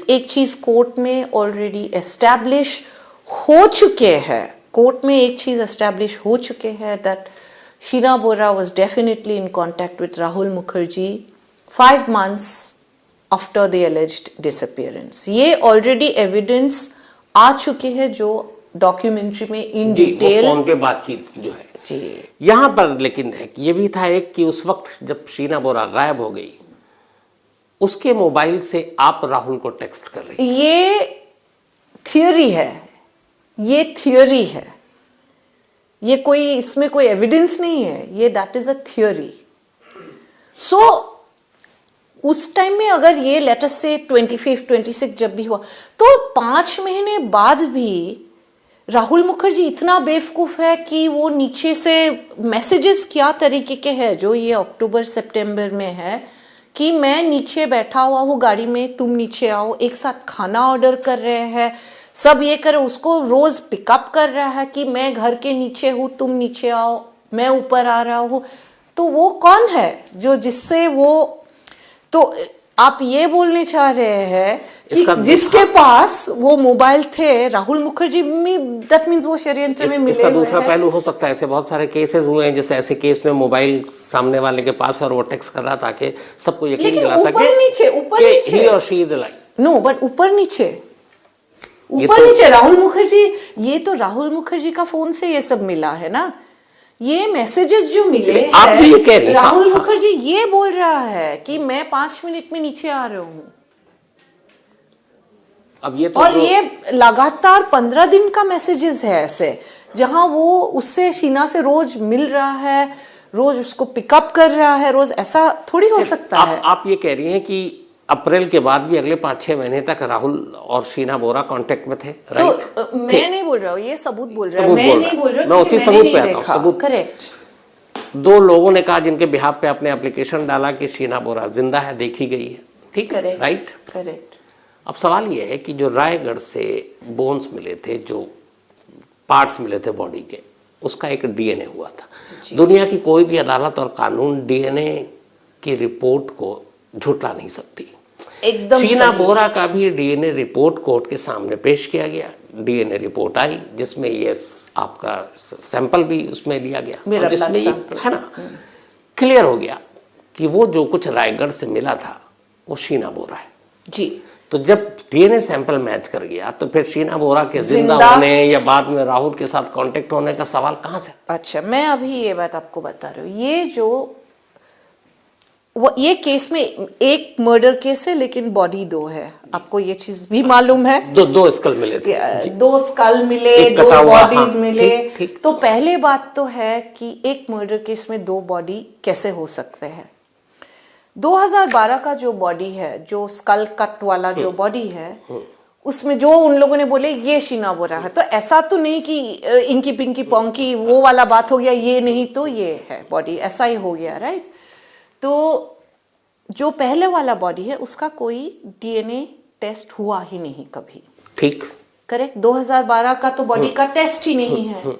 एक चीज कोर्ट में ऑलरेडी एस्टैब्लिश हो चुके हैं, कोर्ट में एक चीज एस्टैब्लिश हो चुके हैं that Sheena Bora was definitely in contact with Rahul Mukherjee 5 months after the एलिज्ड disappearance. ये ऑलरेडी एविडेंस आ चुके हैं जो डॉक्यूमेंट्री में इन डिटेल फोन पे बातचीत जो है जी। यहाँ पर लेकिन ये भी था एक कि उस वक्त जब शीना बोरा गायब हो गई, उसके मोबाइल से आप राहुल को टेक्स्ट कर रही। ये थियोरी है, ये थियोरी है, ये कोई इसमें कोई एविडेंस नहीं है, ये दैट इज अ थियोरी। सो उस टाइम में अगर ये लेट अस से 25, 26 जब भी हुआ, तो 5 महीने बाद भी राहुल मुखर्जी इतना बेवकूफ है कि वो नीचे से मैसेजेस क्या तरीके के हैं जो ये अक्टूबर सितंबर में है कि मैं नीचे बैठा हुआ हूँ गाड़ी में, तुम नीचे आओ, एक साथ खाना ऑर्डर कर रहे हैं, सब ये करे, उसको रोज पिकअप कर रहा है कि मैं घर के नीचे हूँ, तुम नीचे आओ, मैं ऊपर आ रहा हूँ। तो वो कौन है जो जिससे वो, तो आप ये बोलने चाह रहे हैं कि जिसके पास वो मोबाइल थे राहुल मुखर्जी में, दैट मींस वो षड्यंत्र में मिले। इसका दूसरा पहलू हो सकता है, ऐसे बहुत सारे केसेस हुए हैं जैसे ऐसे केस में मोबाइल सामने वाले के पास और वो टेक्स्ट कर रहा ताकि सबको यकीन दिला सके कि ही और she is alive. No but ऊपर नीचे राहुल मुखर्जी, ये तो राहुल मुखर्जी का फोन से ये सब मिला है ना, ये मैसेजेस जो मिले आप भी ये कह रही हैं, राहुल मुखर्जी ये बोल रहा है कि मैं 5 मिनट में नीचे आ रहा हूँ। अब ये तो और ये लगातार 15 दिन का मैसेजेस है ऐसे, जहां वो उससे शीना से रोज मिल रहा है, रोज उसको पिकअप कर रहा है, रोज, ऐसा थोड़ी हो सकता है। आप ये कह रही हैं कि अप्रैल के बाद भी अगले 5-6 महीने तक राहुल और शीना बोरा कांटेक्ट में थे, राइट? तो मैं नहीं बोल रहा हूँ, ये सबूत बोल रहा है, मैं नहीं बोल रहा हूँ, मैं उसी सबूत पे आता हूँ। सबूत करेक्ट। 2 लोगों ने कहा जिनके बिहाफ पे आपने एप्लीकेशन डाला कि शीना बोरा जिंदा है, देखी गई है, ठीक है, राइट? करेक्ट। अब सवाल ये है कि जो रायगढ़ से बोन्स मिले थे, जो पार्ट्स मिले थे बॉडी के, उसका एक डीएनए हुआ था। दुनिया की कोई भी अदालत और कानून डीएनए की रिपोर्ट को झुटला नहीं सकती। एकदम शीना बोरा का भी डीएनए रिपोर्ट कोर्ट के सामने पेश किया गया, डीएनए रिपोर्ट आई जिसमें ये आपका सैंपल भी उसमें दिया गया, जिसमें ये है ना क्लियर हो गया कि वो जो कुछ रायगढ़ से मिला था वो शीना बोरा है जी। तो जब डीएनए सैंपल मैच कर गया तो फिर शीना बोरा के जिंदा होने या बाद में राहुल के साथ कांटेक्ट होने का सवाल कहाँ से? अच्छा, मैं अभी ये बात आपको बता रही हूँ, ये जो ये केस में एक मर्डर केस है लेकिन बॉडी 2 है, आपको ये चीज भी मालूम है? दो स्कल मिले थे, 2 स्कल मिले, 2 बॉडीज मिले। तो पहले बात तो है कि एक मर्डर केस में 2 बॉडी कैसे हो सकते हैं। 2012 का जो बॉडी है, जो स्कल कट वाला जो बॉडी है, उसमें जो उन लोगों ने बोले ये शीना बोरा है, तो ऐसा तो नहीं कि इंकी पिंकी पोंकी वो वाला बात हो गया, ये नहीं तो ये है बॉडी, ऐसा ही हो गया, राइट? तो जो पहले वाला बॉडी है उसका कोई डीएनए टेस्ट हुआ ही नहीं कभी, ठीक, करेक्ट? 2012 का तो बॉडी का टेस्ट ही नहीं है।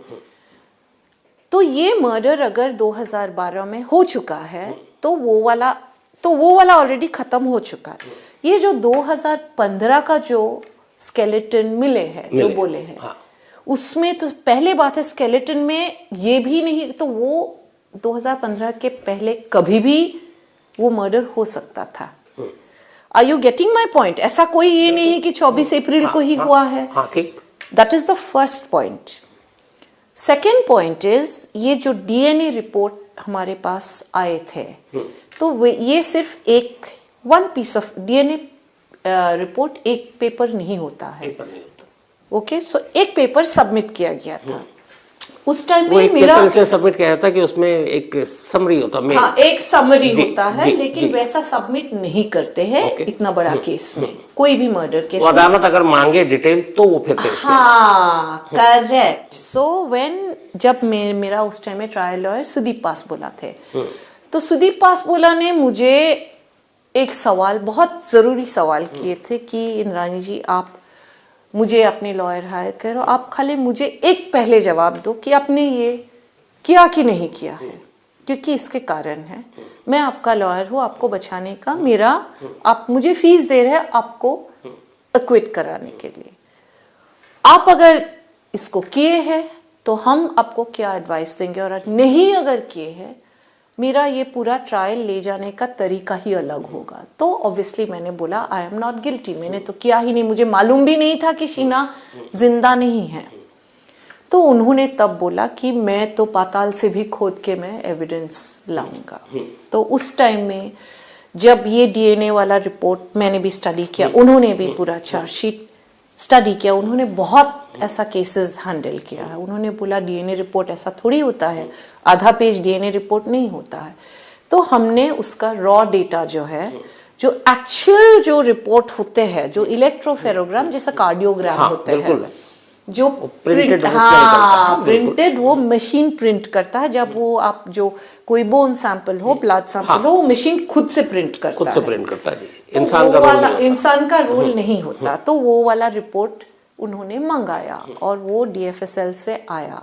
तो ये मर्डर अगर 2012 में हो चुका है तो वो वाला ऑलरेडी खत्म हो चुका है। ये जो 2015 का जो स्केलेटन मिले हैं, जो बोले हैं, हाँ। उसमें तो पहले बात है स्केलेटन में ये भी नहीं, तो वो 2015 के पहले कभी भी वो मर्डर हो सकता था। Are you getting my point? ऐसा कोई ये नहीं है कि 24 अप्रैल को ही हुआ है। That is the first point. Second point is ये जो डीएनए रिपोर्ट हमारे पास आए थे, तो ये सिर्फ one piece of DNA report, एक पेपर नहीं होता है। ओके, सो एक पेपर सबमिट किया गया था उस टाइम में। मेरा इसलिए सबमिट किया था कि उसमें एक समरी होता है। हाँ, एक समरी होता है, लेकिन वैसा सबमिट नहीं करते हैं इतना बड़ा केस में, कोई भी मर्डर केस में। अदालत अगर मांगे डिटेल तो वो फिर हाँ, करेक्ट। सो व्हेन जब मेरा उस टाइम में ट्रायल लॉयर सुदीप पासबोला थे, तो सुदीप पासबोला ने मुझे एक सवाल, बहुत ज़रूरी सवाल किए थे कि इंद्रानी जी आप मुझे अपने लॉयर हायर करो, आप खाली मुझे एक पहले जवाब दो कि आपने ये किया कि नहीं किया है, क्योंकि इसके कारण है मैं आपका लॉयर हूँ, आपको बचाने का, मेरा आप मुझे फीस दे रहे हैं आपको एक्विट कराने के लिए। आप अगर इसको किए हैं तो हम आपको क्या एडवाइस देंगे, और नहीं अगर किए हैं मेरा ये पूरा ट्रायल ले जाने का तरीका ही अलग होगा। तो ऑब्वियसली मैंने बोला आई एम नॉट गिल्टी, मैंने तो किया ही नहीं, मुझे मालूम भी नहीं था कि शीना जिंदा नहीं है। तो उन्होंने तब बोला कि मैं तो पाताल से भी खोद के मैं एविडेंस लाऊंगा। तो उस टाइम में जब ये डीएनए वाला रिपोर्ट मैंने भी स्टडी किया, उन्होंने भी पूरा चार्जशीट स्टडी किया, उन्होंने बहुत ऐसा केसेस हैंडल किया है। उन्होंने बोला डीएनए रिपोर्ट ऐसा थोड़ी होता है, आधा पेज डीएनए रिपोर्ट नहीं होता है। तो हमने उसका रॉ डेटा जो है, जो एक्चुअल जो रिपोर्ट होते हैं, जो इलेक्ट्रोफेरोग्राम जैसा कार्डियोग्राम होते हैं, जो प्रिंट, हाँ प्रिंटेड, वो मशीन प्रिंट करता है। जब वो आप जो कोई बोन सैंपल हो, ब्लड सैंपल हो, वो मशीन खुद से प्रिंट करता है, खुद से प्रिंट करता है। तो इंसान का रोल नहीं होता। तो वो वाला रिपोर्ट उन्होंने मंगाया और वो डीएफएसएल से आया।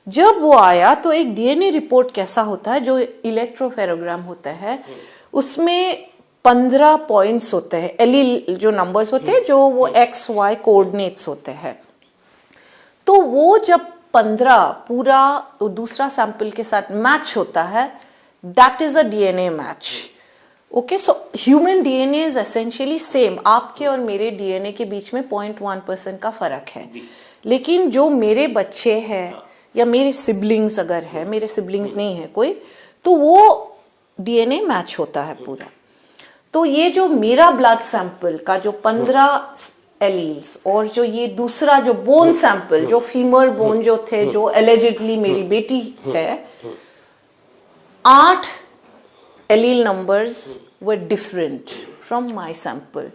जब वो आया तो एक डीएनए रिपोर्ट कैसा होता है, जो इलेक्ट्रोफेरोग्राम होता है उसमें 15 पॉइंट्स होते हैं, एलील जो नंबर्स होते हैं, जो वो एक्स वाई कोऑर्डिनेट्स होते हैं। तो वो जब 15 पूरा दूसरा सैंपल के साथ मैच होता है, that is a DNA match. Okay, so human DNA is essentially same. आपके और मेरे डीएनए के बीच में 0.1% का फर्क है, लेकिन जो मेरे बच्चे हैं या मेरे सिबलिंग्स अगर है, मेरे सिबलिंग्स नहीं है कोई, तो वो डीएनए मैच होता है पूरा। तो ये जो मेरा ब्लड सैंपल का जो 15 एलील्स और जो ये दूसरा जो बोन सैंपल, जो फीमर बोन जो थे, जो एलिजिडली मेरी बेटी है, 8 allele numbers were different from my sample.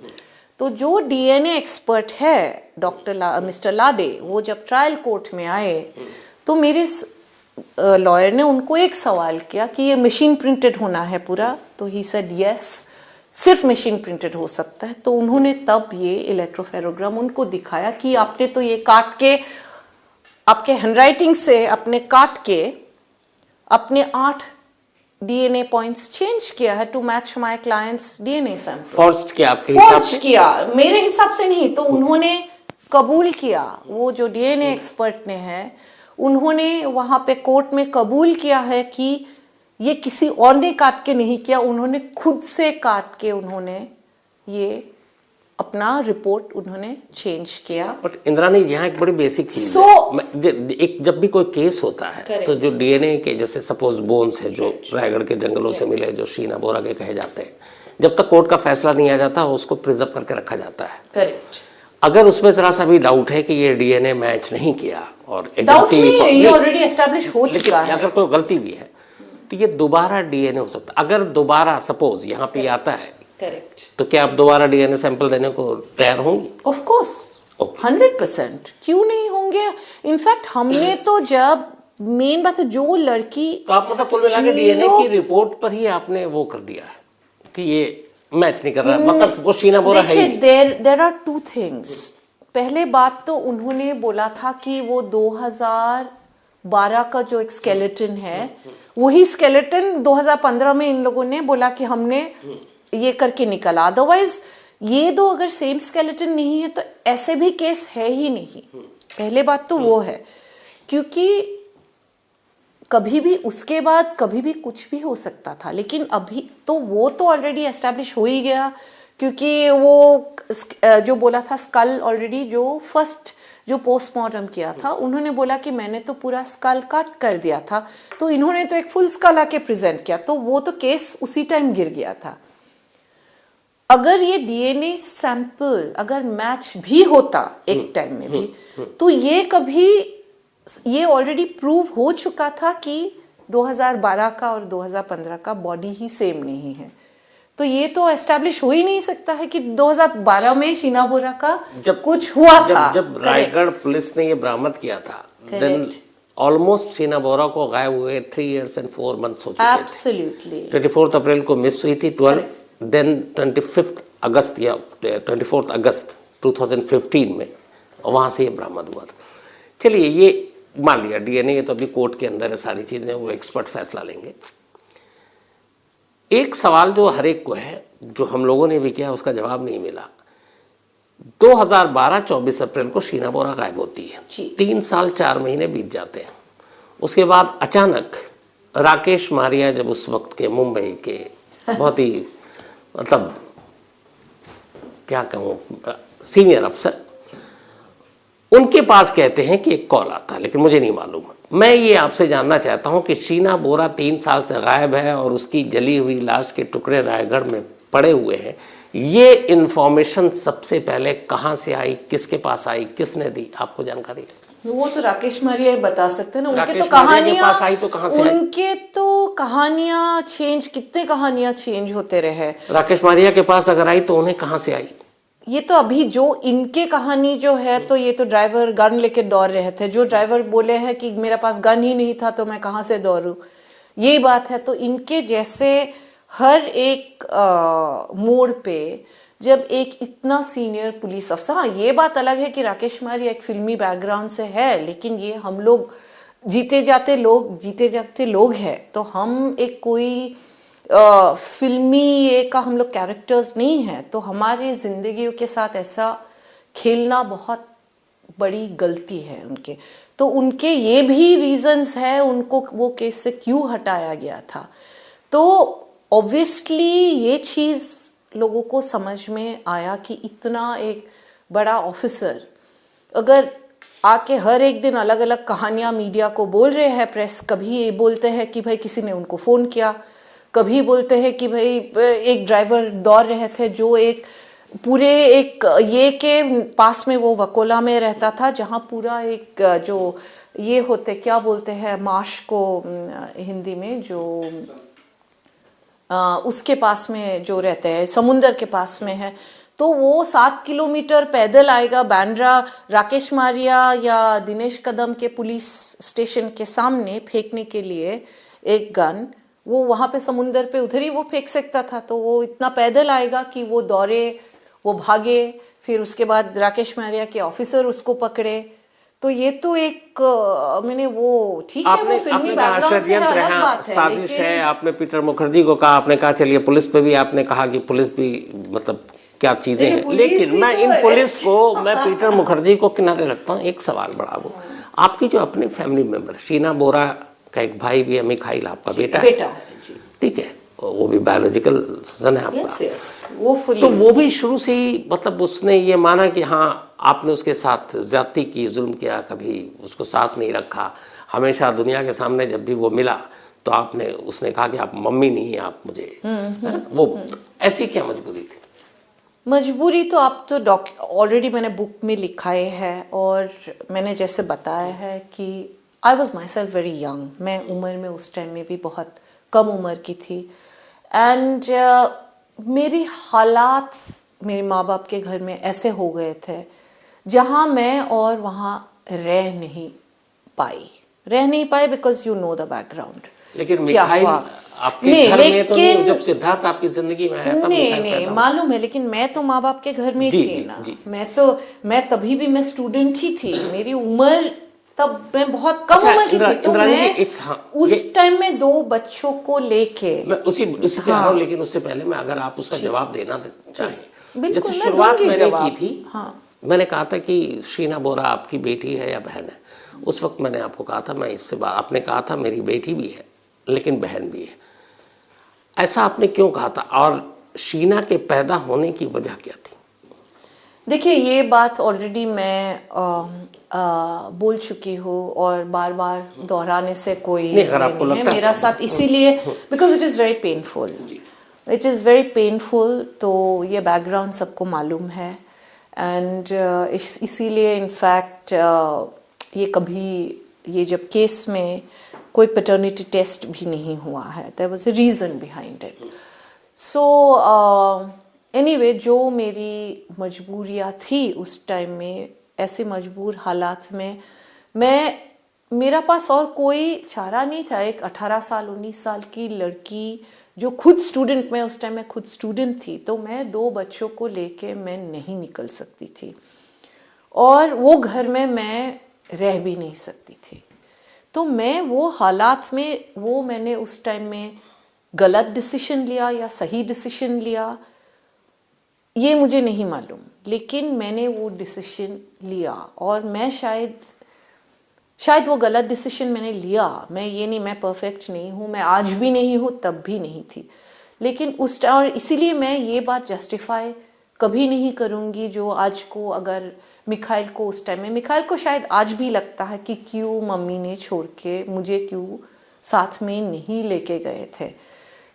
तो जो डीएनए एक्सपर्ट है डॉक्टर मिस्टर लाडे, वो जब ट्रायल कोर्ट में आए तो मेरे लॉयर ने उनको एक सवाल किया कि ये मशीन प्रिंटेड होना है पूरा, तो ही सेड यस, सिर्फ मशीन प्रिंटेड हो सकता है। तो उन्होंने तब ये इलेक्ट्रोफेरोग्राम उनको दिखाया कि आपने तो ये काट के आपके हैंडराइटिंग से अपने काट के अपने 8 डीएनए पॉइंट्स चेंज किया है to match my clients DNA sample. Forge किया आपके हिसाब से? किया, मेरे हिसाब से नहीं। तो उन्होंने कबूल किया, वो जो डीएनए एक्सपर्ट ने है, उन्होंने वहां पे कोर्ट में कबूल किया है कि ये किसी और ने काट के नहीं किया, उन्होंने खुद से काट के उन्होंने ये अपना रिपोर्ट उन्होंने चेंज किया। बट इंद्रानी यहाँ एक बड़ी बेसिक चीज एक जब भी कोई केस होता है तो जो डीएनए के, जैसे सपोज बोन्स है जो रायगढ़ के जंगलों से मिले, जो शीना बोरा के कहे जाते हैं, जब तक कोर्ट का फैसला नहीं आ जाता उसको प्रिजर्व करके रखा जाता है। करेक्ट। अगर उसमें जरा सा भी डाउट है कि ये डीएनए मैच नहीं किया और ये ऑलरेडी एस्टैब्लिश हो चुका है, अगर कोई गलती भी है तो ये दोबारा डीएनए हो सकता है। अगर दोबारा सपोज यहाँ पे आता है, करेक्ट, तो क्या आप दोबारा डीएनए सैंपल देने को तैयार होंगी? ऑफ कोर्स, 100%, क्यों नहीं होंगे। इनफैक्ट हमने तो जब मेन बात है जो लड़की, तो आप मतलब कुल मिला के डीएनए की रिपोर्ट पर ही आपने वो कर दिया है कि ये मैच नहीं कर रहा, मतलब वो शीना बोरा है ही नहीं। There are 2 things. पहले बात तो उन्होंने बोला था कि वो 2012 का जो एक स्केलेटन है, वही स्केलेटन 2015 में इन लोगों ने बोला कि हमने ये करके निकाला। अदरवाइज ये दो अगर सेम स्केलेटन नहीं है तो ऐसे भी केस है ही नहीं। पहले बात तो वो है, क्योंकि कभी भी उसके बाद कभी भी कुछ भी हो सकता था, लेकिन अभी तो वो तो ऑलरेडी एस्टैब्लिश हो ही गया, क्योंकि वो जो बोला था स्कल ऑलरेडी जो फर्स्ट जो पोस्टमार्टम किया था, उन्होंने बोला कि मैंने तो पूरा स्कल कट कर दिया था, तो इन्होंने तो एक फुल स्कल आके प्रेजेंट किया, तो वो तो केस उसी टाइम गिर गया था। अगर ये डीएनए सैंपल अगर मैच भी होता एक टाइम में भी, तो ये ऑलरेडी प्रूव हो चुका था कि 2012 का और 2015 का बॉडी ही सेम नहीं है। तो ये तो एस्टैब्लिश हो ही नहीं सकता है कि 2012 में शीना बोरा का जब कुछ हुआ था। जब रायगढ़ पुलिस ने ये बरामद किया था, देन ऑलमोस्ट शीना बोरा को गायब हुए 3 years and 4 months हो चुके थे। एब्सोल्युटली। 24 अप्रैल को मिस हुई थी, 12 देन 25 अगस्त या 24 अगस्त 2015 में वहाँ से ये बरामद हुआ था। चलिए ये मान लिया डीएनए, ये तो अभी कोर्ट के अंदर है, सारी चीज़ें वो एक्सपर्ट फैसला लेंगे। एक सवाल जो हर एक को है, जो हम लोगों ने भी किया, उसका जवाब नहीं मिला। 2012 24 अप्रैल को शीना बोरा गायब होती है, 3 साल 4 महीने बीत जाते हैं। उसके बाद अचानक राकेश मारिया, जब उस वक्त के मुंबई के बहुत ही मतलब क्या कहूँ सीनियर अफसर, उनके पास कहते हैं कि एक कॉल आता है, लेकिन मुझे नहीं मालूम। मैं ये आपसे जानना चाहता हूँ कि शीना बोरा 3 साल से गायब है और उसकी जली हुई लाश के टुकड़े रायगढ़ में पड़े हुए हैं, ये इन्फॉर्मेशन सबसे पहले कहाँ से आई, किसके पास आई, किसने दी, आपको जानकारी है? वो तो राकेश मारिया ही बता सकते हैं ना। राकेश मारिया के पास आई तो कहाँ से आई? उनके तो कहानियां चेंज, कितने कहानियां चेंज होते रहे। राकेश मारिया के पास अगर आई तो उन्हें कहाँ से आई? ये तो अभी जो इनके कहानी जो है, तो ये तो ड्राइवर गन लेके दौड़ रहे थे। जो ड्राइवर बोले हैं कि मेरे पास गन ही नहीं था तो मैं कहाँ से दौड़ूं, यही बात है। तो इनके जैसे हर एक मोड़ पे जब एक इतना सीनियर पुलिस अफसर, हाँ ये बात अलग है कि राकेश मारिया एक फिल्मी बैकग्राउंड से है, लेकिन ये हम लोग जीते जाते लोग हैं, तो हम एक कोई फिल्मी ये का हम लोग कैरेक्टर्स नहीं हैं। तो हमारे जिंदगियों के साथ ऐसा खेलना बहुत बड़ी गलती है उनके। तो उनके ये भी रीजंस है उनको वो केस से क्यों हटाया गया था। तो ऑब्वियसली ये चीज़ लोगों को समझ में आया कि इतना एक बड़ा ऑफिसर अगर आके हर एक दिन अलग अलग कहानियां मीडिया को बोल रहे हैं, प्रेस कभी ये बोलते हैं कि भाई किसी ने उनको फ़ोन किया, कभी बोलते हैं कि भाई एक ड्राइवर दौड़ रहे थे जो एक पूरे एक ये के पास में, वो वकोला में रहता था, जहाँ पूरा एक जो ये होते क्या बोलते हैं मार्श को हिंदी में, जो उसके पास में जो रहते हैं समुंदर के पास में है। तो वो 7 किलोमीटर पैदल आएगा बांद्रा, राकेश मारिया या दिनेश कदम के पुलिस स्टेशन के सामने फेंकने के लिए एक गन, वो वहाँ पे समुंदर पे उधर ही वो फेंक सकता था। तो वो इतना पैदल आएगा कि वो दौड़े, वो भागे, फिर उसके बाद राकेश मारिया के ऑफिसर उसको पकड़े। तो ये तो एक मैंने वो ठीक है वो फिल्मी बैकग्राउंड से अलग बात है, साजिश है। आपने पीटर मुखर्जी को कहा, आपने कहा चलिए पुलिस पे भी आपने कहा कि पुलिस भी मतलब क्या चीजें हैं, लेकिन मैं इन पुलिस को मैं पीटर मुखर्जी को किनारे रखता हूँ। एक सवाल बड़ा, वो आपकी जो अपने फैमिली मेंबर शीना बोरा का एक भाई भी है, मिखाइल आपका बेटा है, ठीक है, वो भी बायोलॉजिकल सन है आपका। वो तो वो भी शुरू से ही मतलब उसने ये माना कि हाँ आपने उसके साथ ज्यादती की, जुल्म किया, कभी उसको साथ नहीं रखा, हमेशा दुनिया के सामने जब भी वो मिला तो आपने उसने कहा कि आप मम्मी नहीं है, आप मुझे वो ऐसी क्या मजबूरी थी? मजबूरी तो आप तो ऑलरेडी मैंने बुक में लिखाए है, और मैंने जैसे बताया है कि I was my self very young. मैं उम्र में उस टाइम में भी बहुत कम उम्र की थी, एंड मेरी हालात मेरे माँ बाप के घर में ऐसे हो गए थे जहाँ मैं और वहाँ रह नहीं पाई because you know the background. लेकिन मिखाइल आपके घर में तो नहीं, जब सिद्धार्थ आपकी जिंदगी में आया तब नहीं मालूम है, लेकिन मैं तो माँ बाप के घर में थी ना। मैं तभी भी मैं स्टूडेंट ही थी, मेरी उम्र तब मैं बहुत कम उम्र की थी। तो मैं उस टाइम में 2 बच्चों को लेके मैं उसी पे आ रहा हूँ, लेकिन उससे पहले मैं अगर आप उसका जवाब देना चाहें, जैसे शुरुआत मैंने की थी, मैंने कहा था कि शीना बोरा आपकी बेटी है या बहन है। उस वक्त मैंने आपको कहा था, मैं इससे बात, आपने कहा था मेरी बेटी भी है लेकिन बहन भी है। ऐसा आपने क्यों कहा था, और शीना के पैदा होने की वजह क्या थी? देखिए ये बात ऑलरेडी मैं बोल चुकी हूँ और बार बार दोहराने से कोई नहीं है मेरा साथ, इसीलिए because it is very painful. तो ये बैकग्राउंड सबको मालूम है, एंड इसीलिए इनफैक्ट ये जब केस में कोई पैटर्निटी टेस्ट भी नहीं हुआ है, there was a reason behind it. So anyway जो मेरी मजबूरियाँ थी उस टाइम में, ऐसे मजबूर हालात में मेरा पास और कोई चारा नहीं था। एक 18 साल 19 साल की लड़की जो खुद स्टूडेंट, मैं उस टाइम में खुद स्टूडेंट थी, तो मैं 2 बच्चों को लेके मैं नहीं निकल सकती थी और वो घर में मैं रह भी नहीं सकती थी। तो मैं वो हालात में, वो मैंने उस टाइम में गलत डिसीजन लिया या सही डिसीजन लिया ये मुझे नहीं मालूम, लेकिन मैंने वो डिसीजन लिया और मैं शायद वो गलत डिसीजन मैंने लिया। मैं ये नहीं, मैं परफेक्ट नहीं हूँ, मैं आज भी नहीं हूँ, तब भी नहीं थी, लेकिन उस टाइम, और इसीलिए मैं ये बात जस्टिफाई कभी नहीं करूँगी जो आज को, अगर मिखाइल को उस टाइम में, मिखाइल को शायद आज भी लगता है कि क्यों मम्मी ने छोड़ के मुझे क्यों साथ में नहीं लेके गए थे,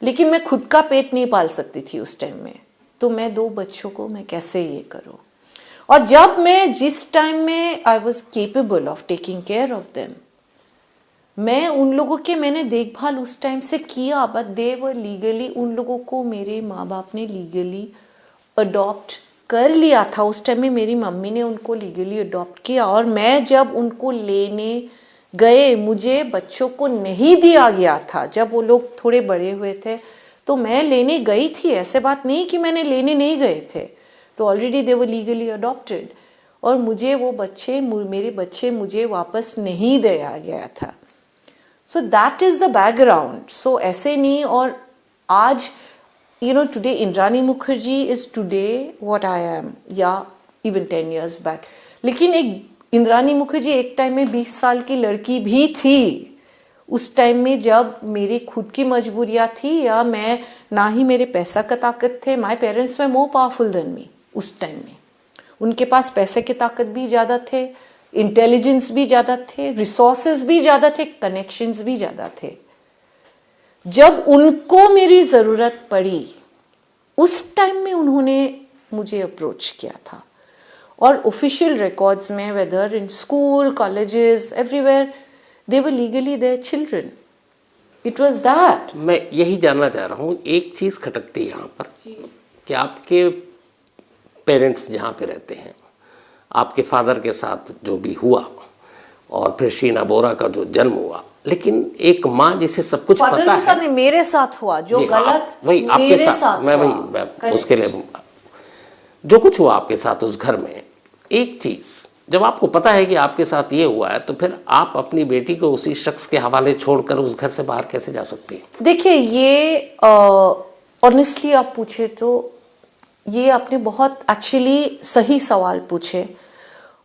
लेकिन मैं खुद का पेट नहीं पाल सकती थी उस टाइम में, तो मैं 2 बच्चों को मैं कैसे ये करूँ। और जब मैं जिस टाइम में I was capable of taking care of them, मैं उन लोगों के मैंने देखभाल उस टाइम से किया, बट दे वर लीगली, उन लोगों को मेरे माँ बाप ने लीगली अडॉप्ट कर लिया था। उस टाइम में मेरी मम्मी ने उनको लीगली अडॉप्ट किया और मैं जब उनको लेने गए, मुझे बच्चों को नहीं दिया गया था। जब वो लोग थोड़े बड़े हुए थे तो मैं लेने गई थी, ऐसे बात नहीं कि मैंने लेने नहीं गए थे, तो already they were legally adopted और मुझे वो बच्चे, मेरे बच्चे मुझे वापस नहीं दिया गया था। So that is the background. So ऐसे नहीं, और आज you know today Indrani Mukherjee is today what I am, या even 10 years back, लेकिन एक इंद्रानी मुखर्जी एक टाइम में 20 साल की लड़की भी थी उस टाइम में, जब मेरी खुद की मजबूरियाँ थी या मैं, ना ही मेरे पैसा का ताकत थे, my parents way more powerful than me उस टाइम में, उनके पास पैसे की ताकत भी ज़्यादा थे, इंटेलिजेंस भी ज़्यादा थे, रिसोर्सेज भी ज़्यादा थे, कनेक्शंस भी ज़्यादा थे। जब उनको मेरी ज़रूरत पड़ी उस टाइम में उन्होंने मुझे अप्रोच किया था, और ऑफिशियल रिकॉर्ड्स में, whether in school, colleges, everywhere, they were legally their children. It was that. मैं यही जानना चाह रहा हूँ, एक चीज़ खटकती है यहाँ पर कि आपके पेरेंट्स जहाँ पे रहते हैं, आपके फादर के साथ जो भी हुआ और फिर शीना बोरा का जो जन्म हुआ, लेकिन एक माँ जिसे सब कुछ फादर पता के साथ है, नहीं, मेरे साथ हुआ जो गलत, वही आपके मेरे साथ, मैं हुआ। वही उसके लिए जो कुछ हुआ आपके साथ उस घर में, एक चीज़ जब आपको पता है कि आपके साथ ये हुआ है, तो फिर आप अपनी बेटी को उसी शख्स के हवाले छोड़कर उस घर से बाहर कैसे जा सकती हैं? देखिए, ये ऑनेस्टली आप पूछे तो ये आपने बहुत एक्चुअली सही सवाल पूछे,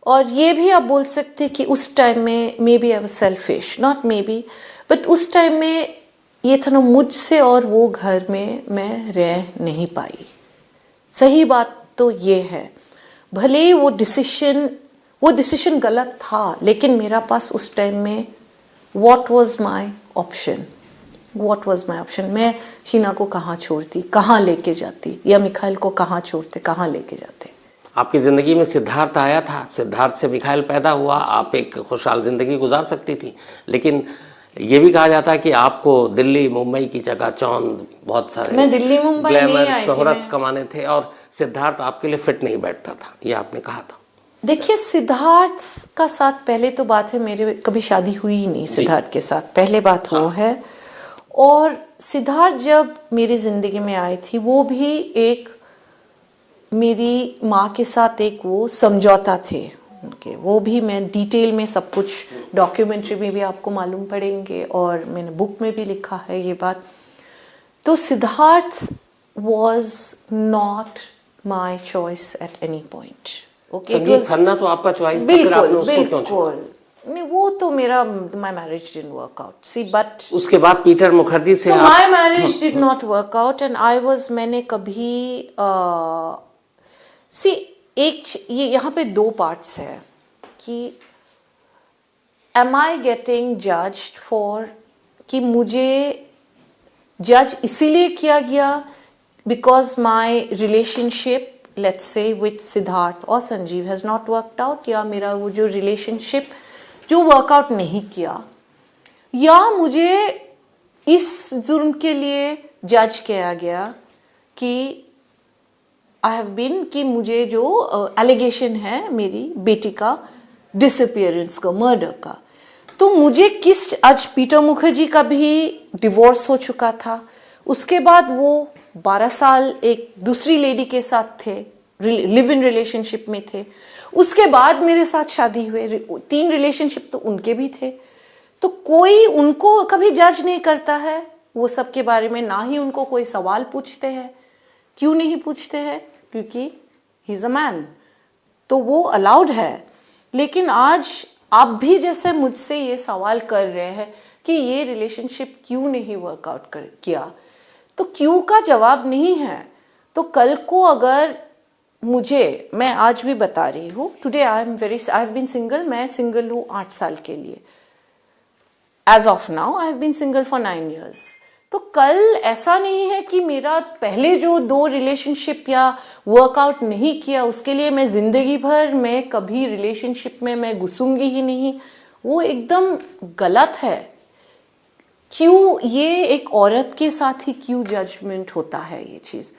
और ये भी आप बोल सकते कि उस टाइम में maybe I was selfish, not maybe, but उस टाइम में ये था ना, मुझसे और वो घर में मैं रह नहीं पाई। सही बात तो ये है, भले ही वो डिसीजन गलत था, लेकिन मेरा पास उस टाइम में व्हाट वाज माय ऑप्शन, मैं शीना को कहाँ छोड़ती, कहाँ लेके जाती, या मिखाइल को कहाँ छोड़ते, कहाँ लेके जाते। आपकी ज़िंदगी में सिद्धार्थ आया था, सिद्धार्थ से मिखाइल पैदा हुआ, आप एक खुशहाल ज़िंदगी गुजार सकती थी, लेकिन ये भी कहा जाता है कि आपको दिल्ली मुंबई की चकाचौंध, बहुत सारे मैं दिल्ली मुंबई नहीं ग्लैमर, आई थी, शोहरत कमाने थे, और सिद्धार्थ आपके लिए फिट नहीं बैठता था, ये आपने कहा था। देखिए, सिद्धार्थ का साथ पहले तो बात है, मेरे कभी शादी हुई ही नहीं सिद्धार्थ के साथ, पहले बात वो है। और सिद्धार्थ जब मेरी ज़िंदगी में आई थी, वो भी एक मेरी माँ के साथ एक वो समझौता थे उनके, वो भी मैं डिटेल में सब कुछ डॉक्यूमेंट्री में भी आपको मालूम पड़ेंगे, और मैंने बुक में भी लिखा है ये बात। तो Siddharth was not my choice at any point. संगीत खन्ना तो आपका चॉइस था, फिर आपने उसको क्यों छोड़ा? नहीं, वो तो मेरा, my marriage didn't work out, see, but उसके बाद पीटर मुखर्जी से my marriage did not work out, and I was, मैंने कभी सी, एक ये यहाँ पे 2 पार्ट्स है कि am I getting judged for, कि मुझे जज इसीलिए किया गया because my relationship, let's say with Siddharth और Sanjeev, has not worked out, या मेरा वो जो रिलेशनशिप जो वर्कआउट नहीं किया, या मुझे इस जुर्म के लिए जज किया गया कि आई हैव बीन, कि मुझे जो एलिगेशन है मेरी बेटी का डिसअपियरेंस का, मर्डर का, तो मुझे किस, आज पीटर मुखर्जी का भी डिवोर्स हो चुका था, उसके बाद वो 12 साल एक दूसरी लेडी के साथ थे, लिव इन रिलेशनशिप में थे। उसके बाद मेरे साथ शादी हुए, 3 रिलेशनशिप तो उनके भी थे। तो कोई उनको कभी जज नहीं करता है वो सब के बारे में, ना ही उनको कोई सवाल पूछते हैं। क्यों नहीं पूछते हैं? क्योंकि ही इज अ मैन, तो वो अलाउड है। लेकिन आज आप भी जैसे मुझसे ये सवाल कर रहे हैं कि ये रिलेशनशिप क्यों नहीं वर्कआउट किया, तो क्यों का जवाब नहीं है। तो कल को अगर मैं आज भी बता रही हूँ, today I have been single, मैं सिंगल हूँ 8 साल के लिए। As of now I have been single for 9 years। तो कल ऐसा नहीं है कि मेरा पहले जो 2 रिलेशनशिप या वर्कआउट नहीं किया उसके लिए मैं जिंदगी भर मैं कभी रिलेशनशिप में मैं घुसूंगी ही नहीं। वो एकदम गलत है। क्यों ये एक औरत के साथ ही क्यों जजमेंट होता है ये चीज?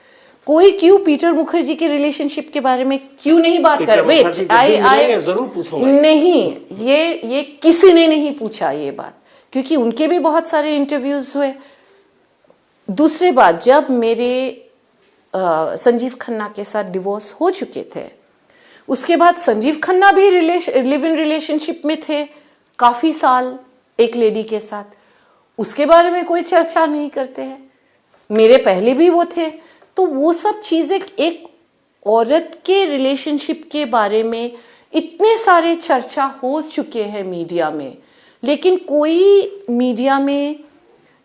कोई क्यों पीटर मुखर्जी के रिलेशनशिप के बारे में क्यों नहीं बात कर? वेट, आई जरूर पूछूंगा। नहीं, ये किसी ने नहीं पूछा ये बात, क्योंकि उनके भी बहुत सारे इंटरव्यूज हुए। दूसरी बात, जब मेरे संजीव खन्ना के साथ डिवोर्स हो चुके थे, उसके बाद संजीव खन्ना भी लिव इन रिलेशनशिप में थे काफी साल एक लेडी के साथ, उसके बारे में कोई चर्चा नहीं करते हैं। मेरे पहले भी वो थे। तो वो सब चीजें, एक औरत के रिलेशनशिप के बारे में इतने सारे चर्चा हो चुके हैं मीडिया में, लेकिन कोई मीडिया में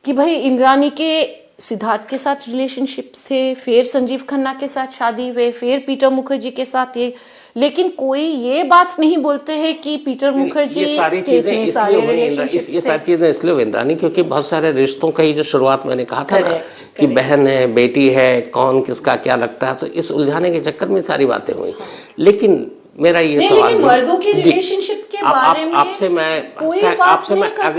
कि भाई इंद्रानी के सिद्धार्थ के साथ रिलेशनशिप्स थे, फिर संजीव खन्ना के साथ शादी हुए, फिर पीटर मुखर्जी के साथ ये, लेकिन कोई ये बात नहीं बोलते हैं कि पीटर मुखर्जी ये सारी चीजें इसलिए हुई इंद्रानी, क्योंकि बहुत सारे रिश्तों का ही जो शुरुआत मैंने कहा था ना कि बहन है, बेटी है, कौन किसका क्या लगता है, तो इस उलझाने के चक्कर में सारी बातें हुई। लेकिन मेरा ये सवाल, मर्दों के रिलेशनशिप के बारे में आपसे मैं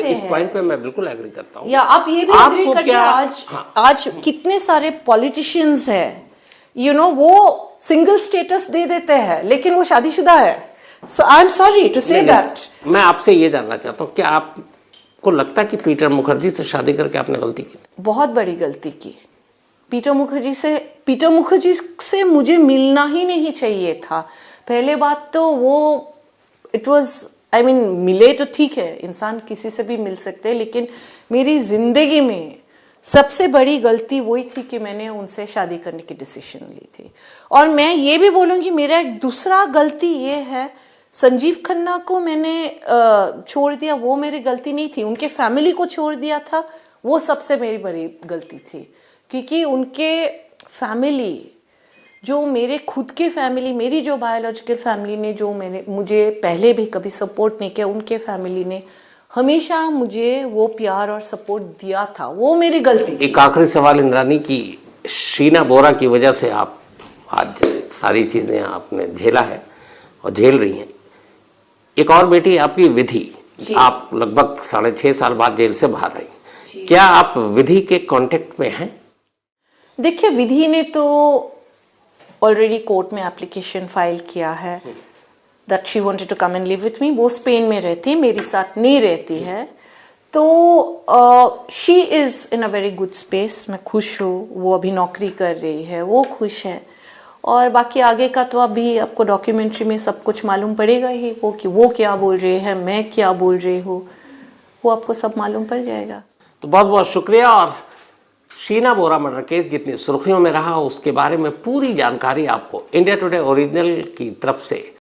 इस पॉइंट पे मैं बिल्कुल एग्री करता हूँ। या आप ये भी एग्री करते हैं आज कितने सारे पॉलिटिशियंस हैं, वो सिंगल स्टेटस दे देते हैं लेकिन वो शादीशुदा है। So I am sorry to say that. मैं आपसे ये जानना चाहता हूँ, क्या आपको लगता है कि पीटर मुखर्जी से शादी करके आपने गलती की? बहुत बड़ी गलती की। पीटर मुखर्जी से मुझे मिलना ही नहीं चाहिए था। पहले बात तो वो मिले तो ठीक है, इंसान किसी से भी मिल सकते हैं, लेकिन मेरी जिंदगी में सबसे बड़ी गलती वही थी कि मैंने उनसे शादी करने की डिसीजन ली थी। और मैं ये भी बोलूँगी, मेरा एक दूसरा गलती ये है, संजीव खन्ना को मैंने छोड़ दिया, वो मेरी गलती नहीं थी। उनके फैमिली को छोड़ दिया था, वो सबसे मेरी बड़ी गलती थी। क्योंकि उनके फैमिली, जो मेरे खुद के फैमिली, मेरी जो बायोलॉजिकल फैमिली ने जो मुझे पहले भी कभी सपोर्ट नहीं किया, उनके फैमिली ने हमेशा मुझे वो प्यार और सपोर्ट दिया था। वो मेरी गलती थी। एक आखिरी सवाल इंद्रानी की, शीना बोरा की वजह से आप आज सारी चीज़ें आपने झेला है और झेल रही हैं। एक और बेटी आपकी विधि, आप लगभग 6.5 साल बाद जेल से बाहर आई। क्या आप विधि के कांटेक्ट में हैं? देखिए, विधि ने तो ऑलरेडी कोर्ट में एप्लीकेशन फाइल किया है that she wanted to come and live with me. वो स्पेन में रहती है, मेरे साथ नहीं रहती है। तो she is in a very good space. मैं खुश हूँ, वो अभी नौकरी कर रही है, वो खुश है। और बाकी आगे का तो अभी आपको डॉक्यूमेंट्री में सब कुछ मालूम पड़ेगा ही, वो क्या बोल रहे हैं, मैं क्या बोल रही हूँ, वो आपको सब मालूम पड़ जाएगा। तो बहुत बहुत शुक्रिया। और शीना बोरा मर्डर केस जितनी सुर्खियों में रहा, उसके बारे में पूरी जानकारी आपको इंडिया टुडे ओरिजिनल की तरफ से